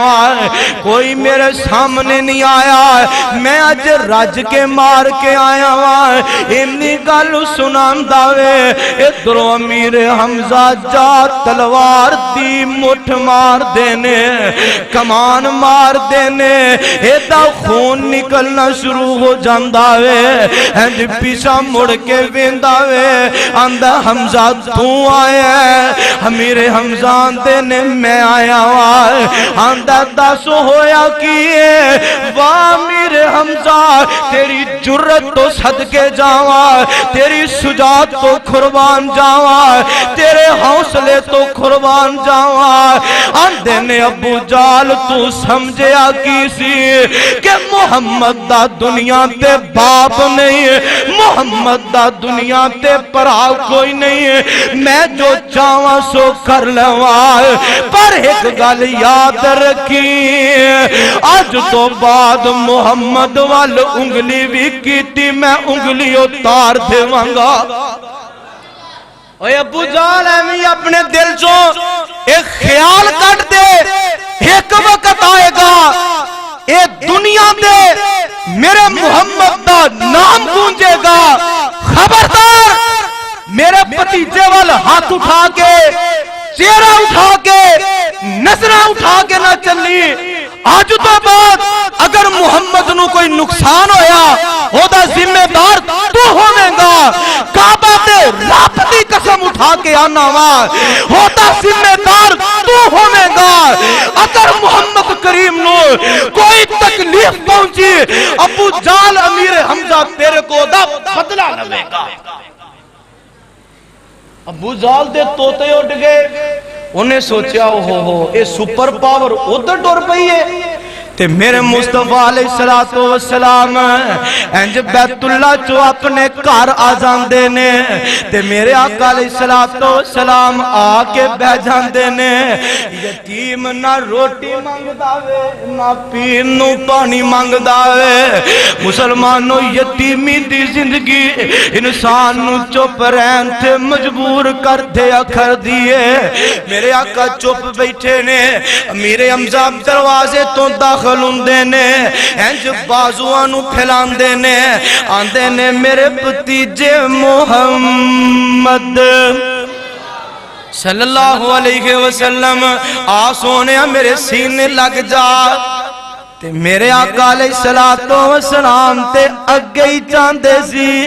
[SPEAKER 3] کوئی میرے سامنے نہیں آیا میں اج رج کے مار کے آیا ہوا انی گالو سنان داوے ادھرو امیر حمزہ جا تلوار دی مٹھ مار دینے کمان مار دینے ایدہ خون نکلنا شروع ہو جانداوے اینج پیچھا مڑ کے وینداوے آندہ حمزہ تو آیا ہے امیر حمزہ دینے میں آیا ہوا آندہ داسو ہویا کیے امیر حمزہ تیری جرت تو صدقے جاوا تیری شجاعت تو قربان جاوا تیرے حوصلے تو قربان جاوا آندے نے ابو جال تو سمجھیا کیسی کہ محمد دا دنیا تے باپ نہیں محمد دا دنیا تے پرا کوئی نہیں میں جو چاہاں سو کر لوا پر ایک گل یاد رکھی آج تو بعد محمد وال انگلی بھی کیتی میں انگلی اتار دے وانگا اوہ ابو جال ایمی اپنے دل چو ایک خیال کٹ دے ایک وقت آئے گا اے دنیا دے میرے محمد دا نام گونجے گا خبردار میرے بھتیجے وال ہاتھ اٹھا کے چہرہ اٹھا کے نظرہ اٹھا کے نہ چلی آج تو بعد اگر محمد نو کوئی نقصان ہویا ہوتا ذمہ دار تو ہونے گا کعبہ تے رب دی قسم اٹھا کے آنا ہوتا ذمہ دار تو ہونے گا اگر محمد کریم نو کوئی تکلیف پہنچی ابو جال امیر حمزہ تیرے کو دا بدلہ نوے گا ابو جال دے توتے اٹھ گئے انہیں سوچیا ہو اے سپر پاور ادھر ڈور پئی ہے تے میرے مصطفیٰ علیہ السلام انج بیت اللہ چو اپنے کار آزان دینے تے میرے آقا علیہ السلام آکے بہ جان دینے یتیم نہ روٹی مانگ داوے نہ پین نو پانی مانگ داوے مسلمانوں یتیمی دی زندگی انسان نو چپ رہن تھے مجبور کر دے اکھر دیئے میرے آقا چپ بیٹھے نے میرے حمزہ دروازے تو داخل ہندے نے انج بازوانو پھیلان دینے آندے نے میرے بھتیجے محمد صلی اللہ علیہ وسلم آسونے میرے سینے لگ جا تے میرے آقا علیہ السلام تے اگے ہی چاندے سی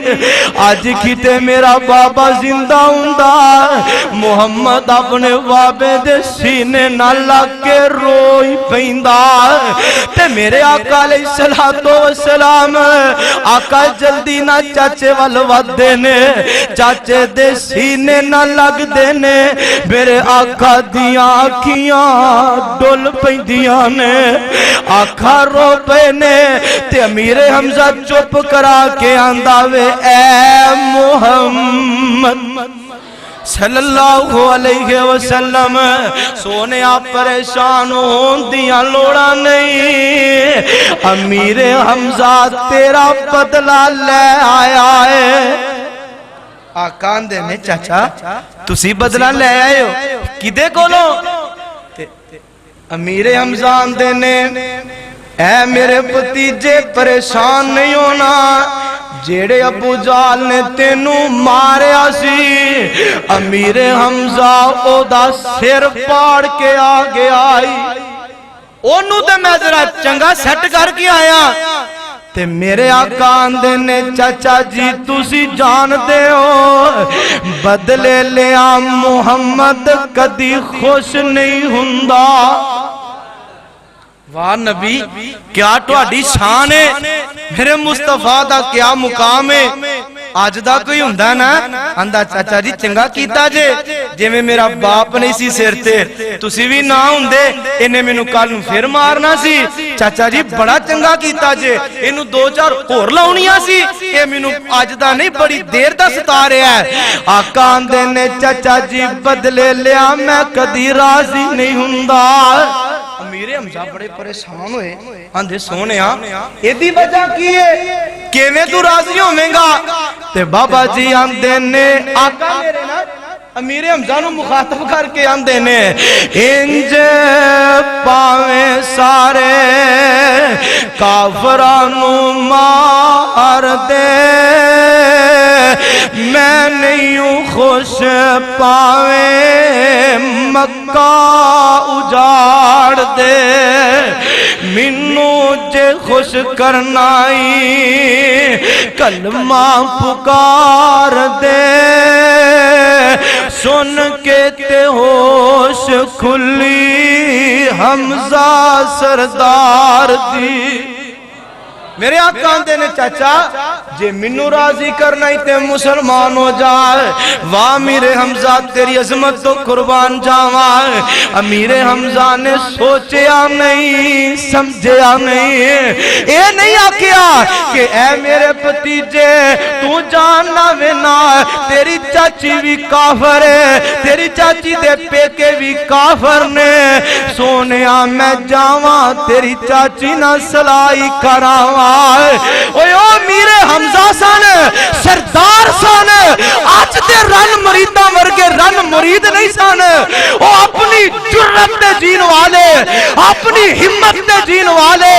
[SPEAKER 3] آج کی تے میرا بابا زندہ ہوندا محمد اپنے بابے دے سینے نہ لگ کے روئی پیندا تے میرے آقا علیہ السلام آقا جلدی نہ چاچے وال ود دینے چاچے دے سینے نہ لگ دینے میرے آقا دیاں آکھیاں ڈول پیندیاں نے آقا آنکھا رو پینے تے امیر حمزہ چپ کرا کے آندہ وے اے محمد صلی اللہ علیہ وسلم سونے آپ پریشان ہون دیاں لوڑا نہیں امیر حمزہ تیرا بدلہ لے آیا ہے آقان دے میں چاچا تسی بدلہ لے آئے ہو کدے کولو امیر حمزہ دے نے اے میرے بھتیجے پریشان نہیں ہونا جیڑے ابو جال نے تینو ماریا سی امیر حمزہ او دا سر پاڑ کے آگے آئی اونو تے میں ذرا چنگا سیٹ کر کے آیا تے میرے آقا آندے نے چاچا جی تسی جان دے ہو بدلے لیا محمد کدی خوش نہیں ہوندا واہ نبی کیا تہاڈی شان ہے میرے مصطفیٰ دا کیا مقام ہے آج دا کوئی ہوندا نا آندا چاچا جی چنگا کیتا جے میں میرا باپ نہیں سی سر تے تسی بھی نہ ہوندے انہیں مینوں کل نوں پھر مارنا سی چاچا جی بڑا چنگا کیتا جے اینوں دو چار ہور لاونیاں سی اے مینوں اج دا نہیں بڑی دیر دا ستا رہا ہے آقا آندے نے چاچا جی بدلے لیا میں کدی راضی نہیں ہوندا امیر حمزہ بڑے پریشان ہوئے آندھے سونے ایدی وجہ کی ہے کیویں تو راضی ہوئیں گا تے بابا جی آندھے نے آقا میرے نا امیر حمزہ نو مخاطب کر کے آندھے نے انج پاویں سارے کافرانو مار دے میں نہیں ہوں خوش پاویں مکہ اجاڑ دے منو جے خوش کرنائی کلمہ پکار دے سن کے تے ہوش کھلی حمزہ سردار دی میرے آقا آندے نے چاچا جے منو راضی کرنا ہی تے مسلمان ہو جائے واہ امیر حمزہ تیری عظمت تو قربان جاوائے امیر حمزہ نے سوچیا نہیں سمجھیا نہیں اے نہیں آکیا کہ اے میرے بھتیجے تو جاننا وینا تیری چاچی بھی کافر ہے تیری چاچی دے پیکے بھی کافر نے سونیا میں جاواں تیری چاچی نہ سلائی کراواں اوہ میرے حمزہ سن سردار سن آج دے رن مریدہ ورگے رن مرید نہیں سن وہ اپنی جرت دے جین والے اپنی ہمت دے جین والے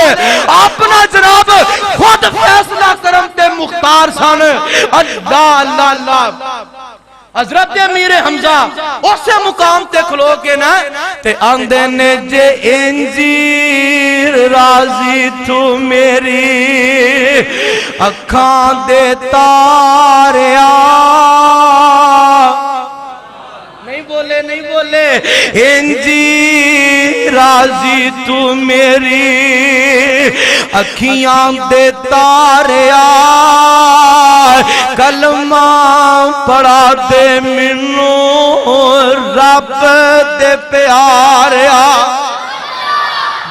[SPEAKER 3] اپنا جناب خود فیصلہ کرم تے مختار سن اللہ اللہ اللہ حضرت امیر حمزہ اسے مقام تے کھلو کے نا تے آندے نے جے انجیر راضی تو میری اکھاں دے تاریا نہیں بولے انجیر راضی تو میری اکھیاں دے تاریا کلمہ پڑھا دے منو رب دے پیاریا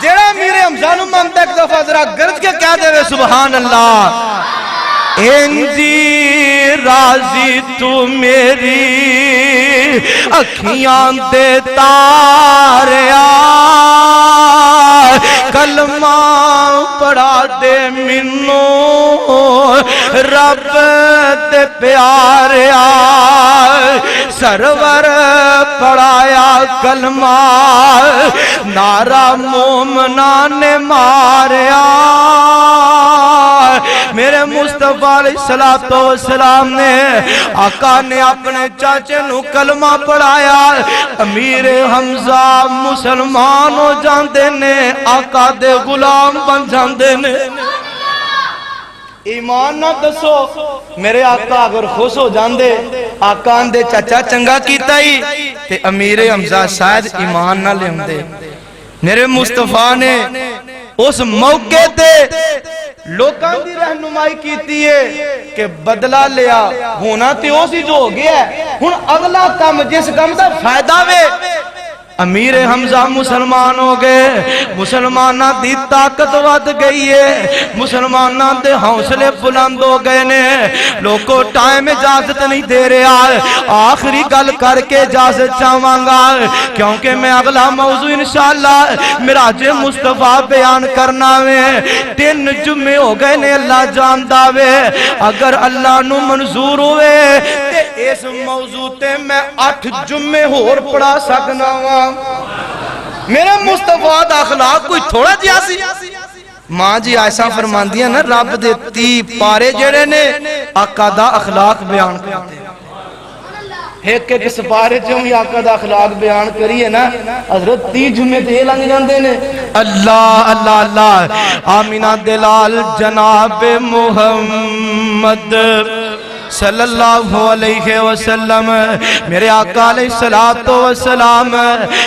[SPEAKER 3] جیڑا میرے حمزہ نو مانتا ایک دفعہ ذرا گرج کے کہہ دے وے سبحان اللہ انجی راضی تو میری اکھیاں دے تاریا کلمہ پڑھا دے منو رب دے پیاریا سرور پڑھایا کلمہ نعرہ مومنان نے ماریا میرے مصطفیٰ علیہ السلام نے آقا نے اپنے چاچے نو کلمہ پڑھایا امیر حمزہ مسلمان ہو جاندے نے آقا دے غلام بن جاندے نے ایمان نہ دسو میرے آقا اگر خوش ہو جاندے آقا اندے چاچا چنگا کیتا ہی تے امیر حمزہ شاید ایمان نہ لے ہوندے میرے مصطفیٰ نے اس موقع تے لوکاں دی رہنمائی کیتی ہے کہ بدلہ لیا ہونا تے اسی جو ہو گیا ہے ہن اگلا کام جس کام دا فائدہ وے امیر حمزہ مسلمان ہو گئے، مسلمانہ دی طاقت ود گئی ہے، مسلمانہ دے حوصلے بلند ہو گئے نے، لوگوں ٹائم اجازت نہیں دے رہا، آخری گل کر کے اجازت چاہواں گا کیونکہ میں اگلا موضوع انشاءاللہ معراج مصطفیٰ بیان کرنا میں 3 جمعے ہو گئے نے اللہ جان داوے اگر اللہ نو منظور ہوئے تے اس موضوع تے میں 8 جمعے ہور پڑھا سکنا ہوں۔ میرے مصطفیٰ دا اخلاق کوئی تھوڑا جیا سی؟ ماں جی ایسا فرمان دیا نا رب دے 30 پارے جڑے نے آقا دا اخلاق بیان کرتے ہیں، ایک ایک سپارے چوں ہی آقا دا اخلاق بیان کریے نا حضرت 30 جمعے تے لنگ جاندے نے۔ اللہ اللہ اللہ آمینہ دلال جناب محمد صلی اللہ علیہ وسلم میرے آقا علیہ السلام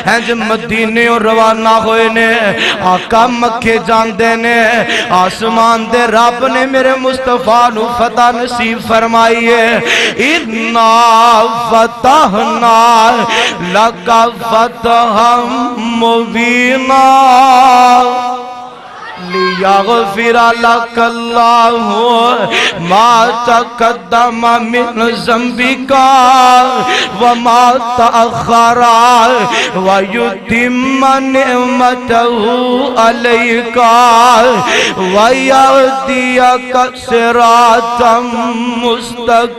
[SPEAKER 3] ہیں جب مدینے اور روانہ ہوئے نے آقا مکے جاندے نے آسمان دے رب نے میرے مصطفیٰ نو فتح نصیب فرمائی ہے اِنَّا فَتَحْنَا لَكَ فَتْحًا مُبِينًا لِيَغْفِرَ لَكَ اللَّهُ مَا تَقَدَّمَ مِنْ ذَنْبِكَ وَمَا تَأَخَّرَ وَيُتِمَّ نِعْمَتَهُ عَلَيْكَ وَيَهْدِيَكَ صِرَاطًا مُسْتَقِيمًا۔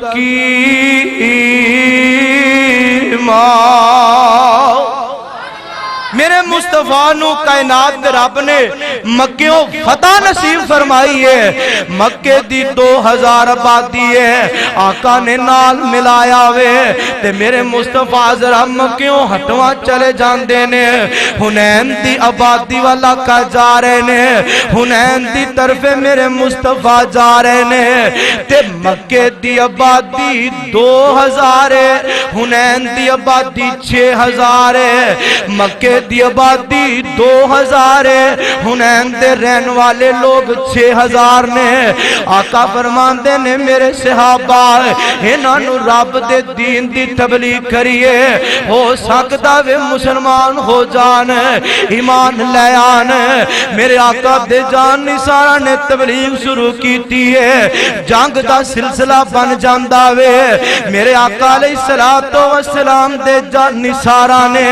[SPEAKER 3] میرے مصطفیٰ نو کائنات دے رب نے مکیوں فتح نصیب فرمائی ہے، مکے دی 2000 آبادی ہے آقا نے نال ملایا ہوئے تے میرے مصطفیٰ ذرا مکیوں ہٹواں چلے جاندے نے حنین دی آبادی والا کا جا رہے نے حنین دی طرف میرے مصطفیٰ جا رہے نے تے مکے دی آبادی 2000 ہے حنین دی آبادی 6000 ہے مکے دی آبادی 2000 ہے حنین دے رہن والے لوگ 6000 نے آقا فرماندے نے میرے صحابہ انہاں نو رب دے دین دی تبلیغ کریے ہو سکتا وے مسلمان ہو جان ایمان لے آن میرے آقا دے جان نثارہ نے تبلیغ شروع کیتی ہے جنگ دا سلسلہ بن جاندا وے میرے آقا علیہ السلام دے جان نثارہ نے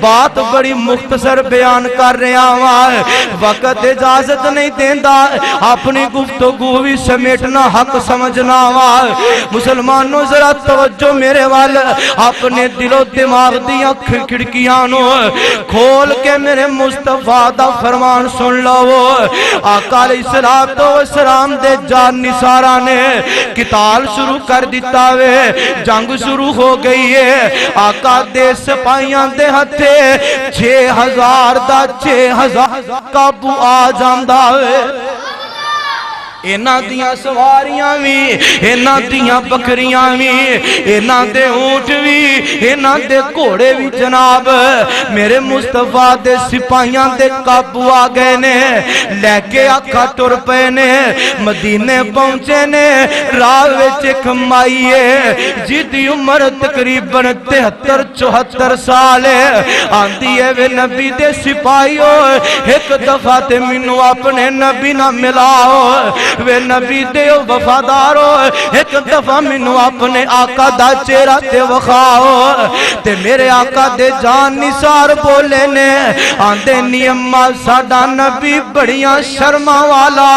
[SPEAKER 3] بات بڑی مختصر بیان کر رہا ہوا وقت اجازت نہیں دیندہ اپنی گفتگو بھی سمیٹنا حق سمجھنا ہوا مسلمانوں ذرا توجہ میرے وال اپنے دل و دماغ دیا کھڑکیاں کھول کے میرے مصطفیٰ دا فرمان سن لو آقا علیہ السلام دے جان نثارہ نے قتال شروع کر دیتا وے جنگ شروع ہو گئی ہے آقا دے سپاہیاں دے ہتھے 6000 دا 6000 قابو آ جاندہ ہے اینا دیاں سواریاں بھی اینا دیاں بکریاں بھی اینا دے اونٹ بھی اینا دے گھوڑے بھی جناب میرے مصطفیٰ دے سپاہیاں دے قابو آ گئے نے لے کے آقا ٹر پے نے مدینے پہنچے نے راہ وچ ایک مائی ہے جدی عمر تقریباً 73-74 سال ہے آندی ہے وے نبی دے سپاہیوں ایک دفعہ تے منو اپنے نبی نہ ملاؤ وے نبی دے وفادارو ایک دفعہ منو اپنے آقا دا چہرہ تے وخاؤ تے میرے آقا دے جان نثار بولے نے آندے نیمہ ساڑا نبی بڑیاں شرما والا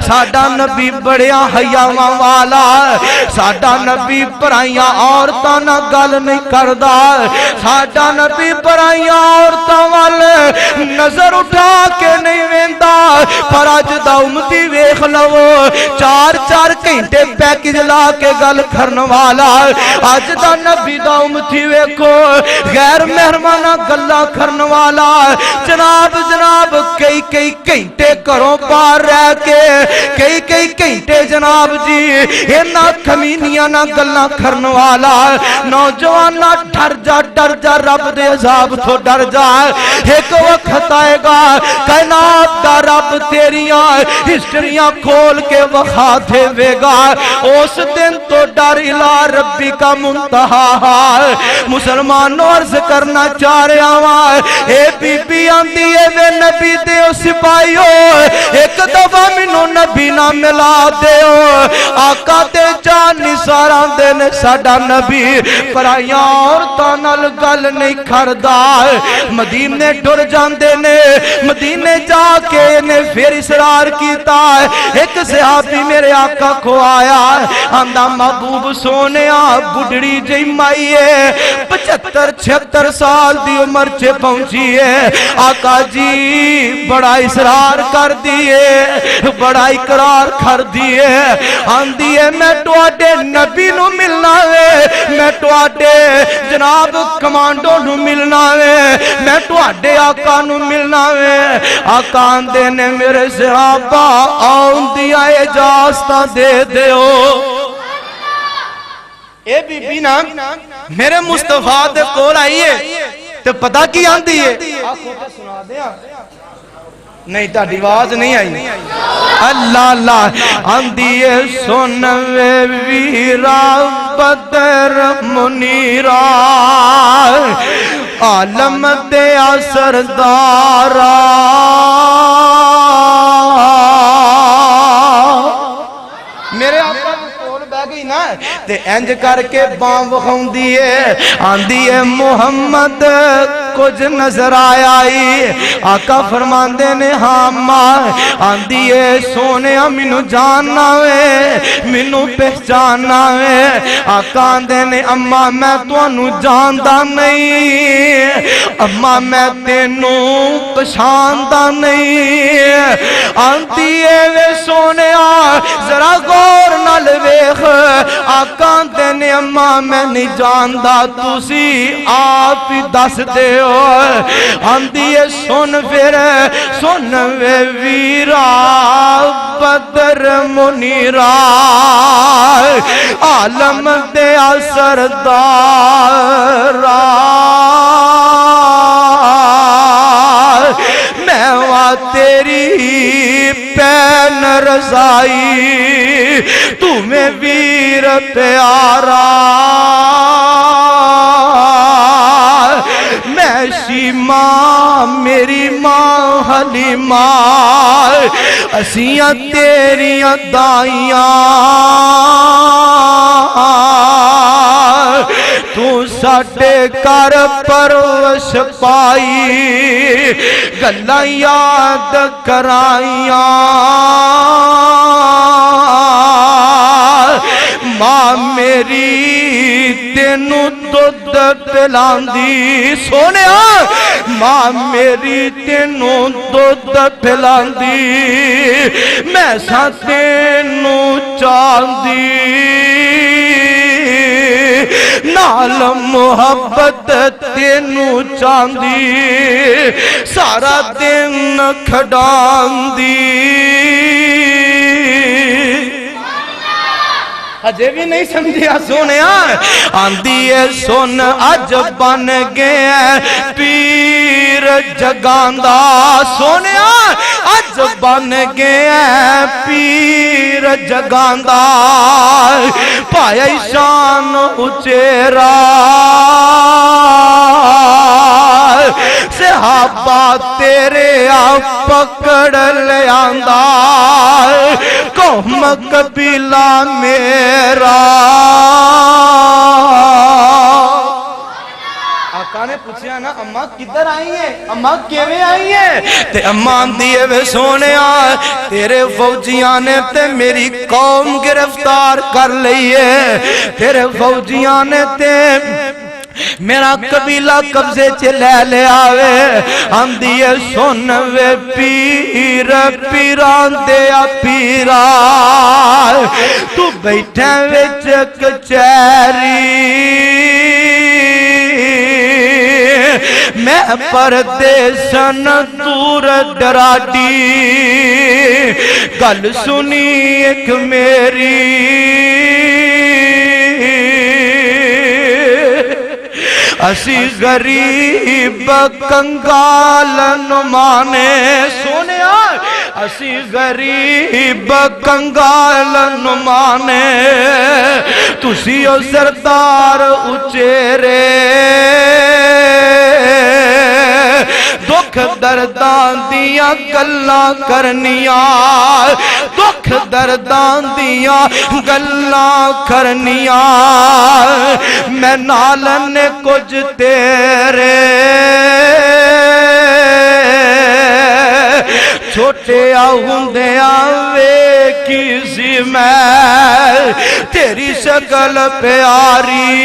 [SPEAKER 3] ساڑا نبی بڑیاں حیاواں والا ساڑا نبی پرائیاں عورتاں نہ گل نہیں کردہ ساڑا نبی پرائیاں عورتاں والے نظر اٹھا کے نہیں ویندہ پر آج دا امتی ویخ لو 4 گھنٹے پیکج لا کے گل کرن والا آج دا نبی دا امتی ویکھو غیر مہرمانہ گلہ کرن والا جناب کئی گھنٹے کروں پار رہ کے کئی گھنٹے جناب جی اینا کمینیاں نہ گلہ کرن والا نوجوانہ ڈر جا رب دے عذاب تو ڈر جا ایک وقت آئے گا کائنات دا رب تیریاں ہسٹریاں کھول کھول کے وخا دے وے گا اس دن تو ڈر الہ ربی کا منتہا مسلمانوں عرض کرنا چاہ رہا ہوں اے بی بی آندی ہے وے نبی دے او سپاہیو ایک دفعہ منو نبی نہ ملا دے آقا تے جان نثاران دے نے ساڈا نبی پرائیاں عورتاں نال گل نہیں کردا مدینے ٹر جاندے نے مدینے جا کے نے پھر اصرار کیتا ایک صحابی میرے آقا کو آیا آندا محبوب سونیا بڈڑی جی مائی ہے 75-76 سال دی عمر چے پہنچی ہے آقا جی بڑا اصرار کر دیئے بڑا اقرار کر دیئے آندی ہے میں ٹواڈے نبی نو ملنا ہے میں ٹواڈے جناب کمانڈو نو ملنا ہے میں ٹواڈے آقا نو ملنا ہے آقا آندے نے میرے صحابہ آندی آئے اجازتہ دے دے ہو اے بی بی نا میرے مصطفیٰ دے کول آئیے تو پتہ کی آندی ہے آنکھوں سنا دیا نہیں تا دیواز نہیں آئی اللہ اللہ آندی ہے سنوے ویرا بدر منیرا عالم دیا سردارا میرے آقا کول بہ گئی نا تے انج کر کے بام وکھاؤں دیئے آندی ہے محمد کچھ نظر آئی آقا فرماندے نے ہاں ماں آندی ہے سونے منو جاننا ہے منو پہچاننا ہے آقا آندے نے اماں میں تو انو جاندہ نہیں اماں میں تینوں پشاندہ نہیں آندی ہے وے سونے ذرا غور نہ لویخ آقا آندے نے اماں میں نہیں جاندہ تُسی آپ ہی دس دے آندی ہے سن پھر سن وے ویرا بدر منیرا عالم دیا سردارا میں وا تیری پین رضائی تمہیں ویر پیارا میں ماں میری ماں حلیمہ اسیاں تیریاں دائیاں تو ساڈے کر پروش پائی گلاں یاد کرائیاں ماں میری تینوں دودھ پلاندی سونیا ماں میری تینوں دودھ پلاندی میں سا تینوں چاندی نال محبت تینوں چاندی سارا دن کھڑاندی اجے بھی نہیں سمجھیا سونیا آندی ہے سن اج بن گئے پیر جگاندہ سونیا اج بن گئے پیر جگاندہ پایا شان اچیرا صحابہ تیرے آپ پکڑ لے آندہ قوم قبیلہ میرا آقا نے پوچھیا نا اماں کدھر آئی ہیں اماں کیویں آئی ہیں تے اماں دیئے وے سونے تیرے فوجیاں نے تے میری قوم گرفتار کر لئیے تیرے فوجیاں نے تے میرا قبیلہ قبضے چلے لے آوے آندی ہے سن وے پیر پیران دیا پیرا تو بیٹھے وچ کچہری میں پردیسن دور ڈراڈی گل سنی ایک میری اسی غریب کنگال نمانے سونیا اسی غریب کنگال نمانے تسی او سردار اچیرے دکھ دردان دیا گلاں کرنیاں دکھ دردان دیا گلاں کرنیاں میں نالن کچھ تیرے چھوٹے آہندیاں ویکھی سی میں تیری شکل پیاری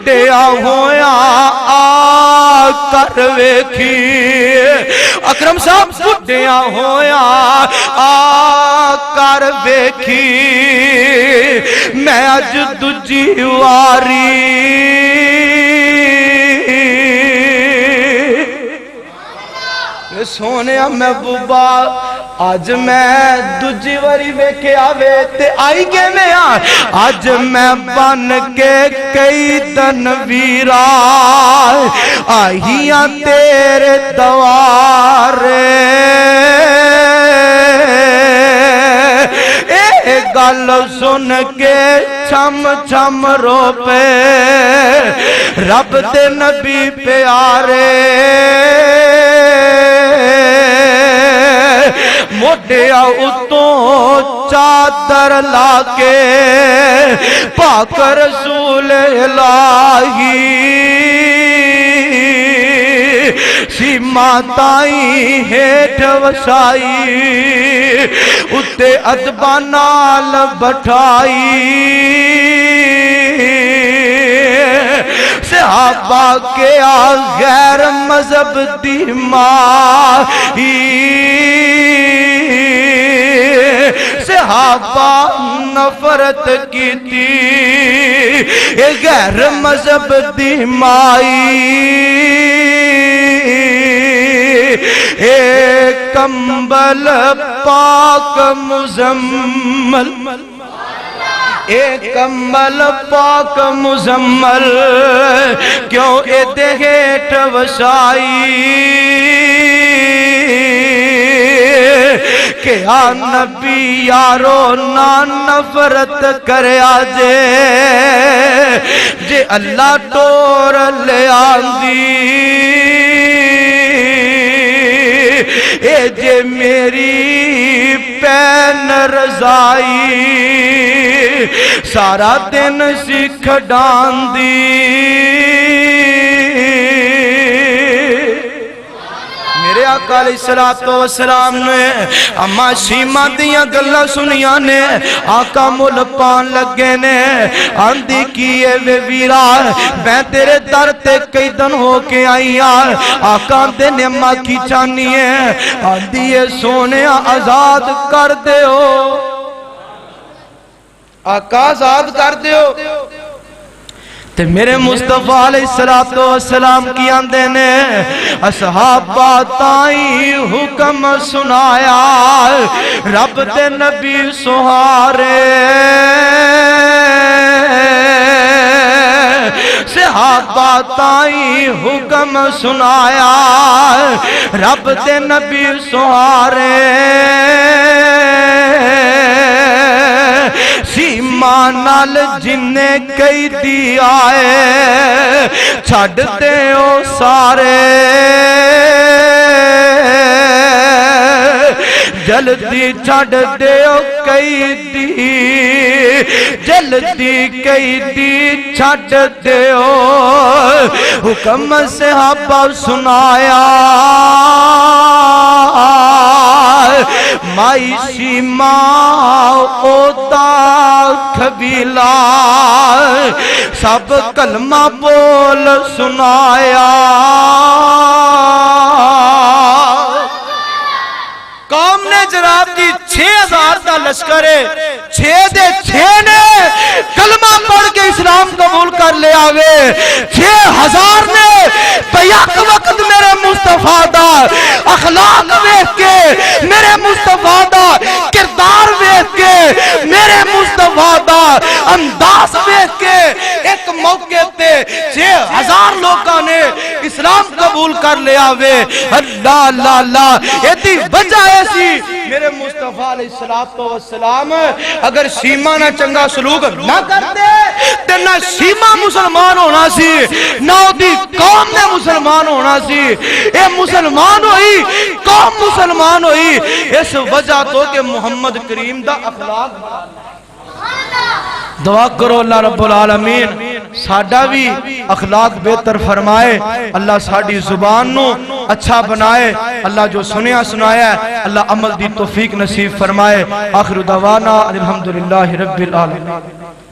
[SPEAKER 3] بڑھیا ہویا آ کر ویکھی اکرم صاحب بڑھیا ہویا آ کر ویکھی میں اج دجی واری سونے محبوبہ آج میں دجی واری ویکھے آوے تے آئی کے میں آج میں بن کے کئی تنویرہ آئیاں تیرے دوارے اے گل سن کے چھم چھم رو پے رب دے نبی پیارے موڈیا اتوں چادر لاکے پاک رسول الہی سیما تائیں ہیٹھ وشائی اتے ادبا نال بٹھائی صحابہ کے غیر مذہب دی ماہی صحابہ نفرت کی تھی غیر مذہب دی مائی اے کمبل پاک مزمل اے کمبل پاک مزمل کیوں اے دہیٹ وشائی کہ آ نبی یارو نا نفرت کرے آجے جے اللہ ٹور لے آندی اے جے میری پین رضائی سارا دن سکھ ڈان دی میرے آقا علیہ السلام نے اما شیمہ دیا گلہ سنیا نے آقا مل پان لگے نے آندھی کیے وے ویرا میں تیرے در تے کئی دن ہو کے آئی آقا دے نعمہ کی چانی ہے آندھی سونے آزاد کر دے ہو آقا آزاد کر دے ہو تے میرے مصطفیٰ علیہ السلام کی آندے نے اصحابہ تائیں حکم سنایا رب دے نبی سہارے صحابہ تائیں حکم سنایا رب دے نبی سہارے سیما نال جننے کئی دی آئے چھڑتے ہو سارے جلدی چھڑتے ہو کئی دی جلدی کئی دی چھڑتے ہو حکم صحابہ سنایا مائی سیما اوتا قبیلہ سب کلمہ بول سنایا قوم نے جناب جی 6000 دا لشکر ہے 6 نے کلمہ پڑھ کے اسلام قبول کر لے آوے 6000 نے بیک وقت میرے مصطفیٰ دا اخلاق ویکھ کے میرے مصطفیٰ دا کردار ویکھ کے میرے مصطفیٰ دا انداز ویکھ کے ایک موقع تے 6000 لوگاں نے اسلام قبول قبول کر لیا وے اللہ اللہ اللہ ایتی وجہ ایسی میرے مصطفیٰ علیہ السلام اگر سیما نہ چنگا سلوک نہ کرتے تے نہ سیما مسلمان ہونا سی نہ دی قوم نے مسلمان ہونا سی اے مسلمان ہوئی قوم مسلمان ہوئی اس وجہ تو کہ محمد کریم دا اخلاق بڑا دعا کرو اللہ رب العالمین ساڈا بھی اخلاق بہتر فرمائے اللہ ساڈی زبان نو اچھا بنائے اللہ جو سنیا سنایا ہے اللہ عمل دی توفیق نصیب فرمائے آخر دعوانا الحمدللہ رب العالمین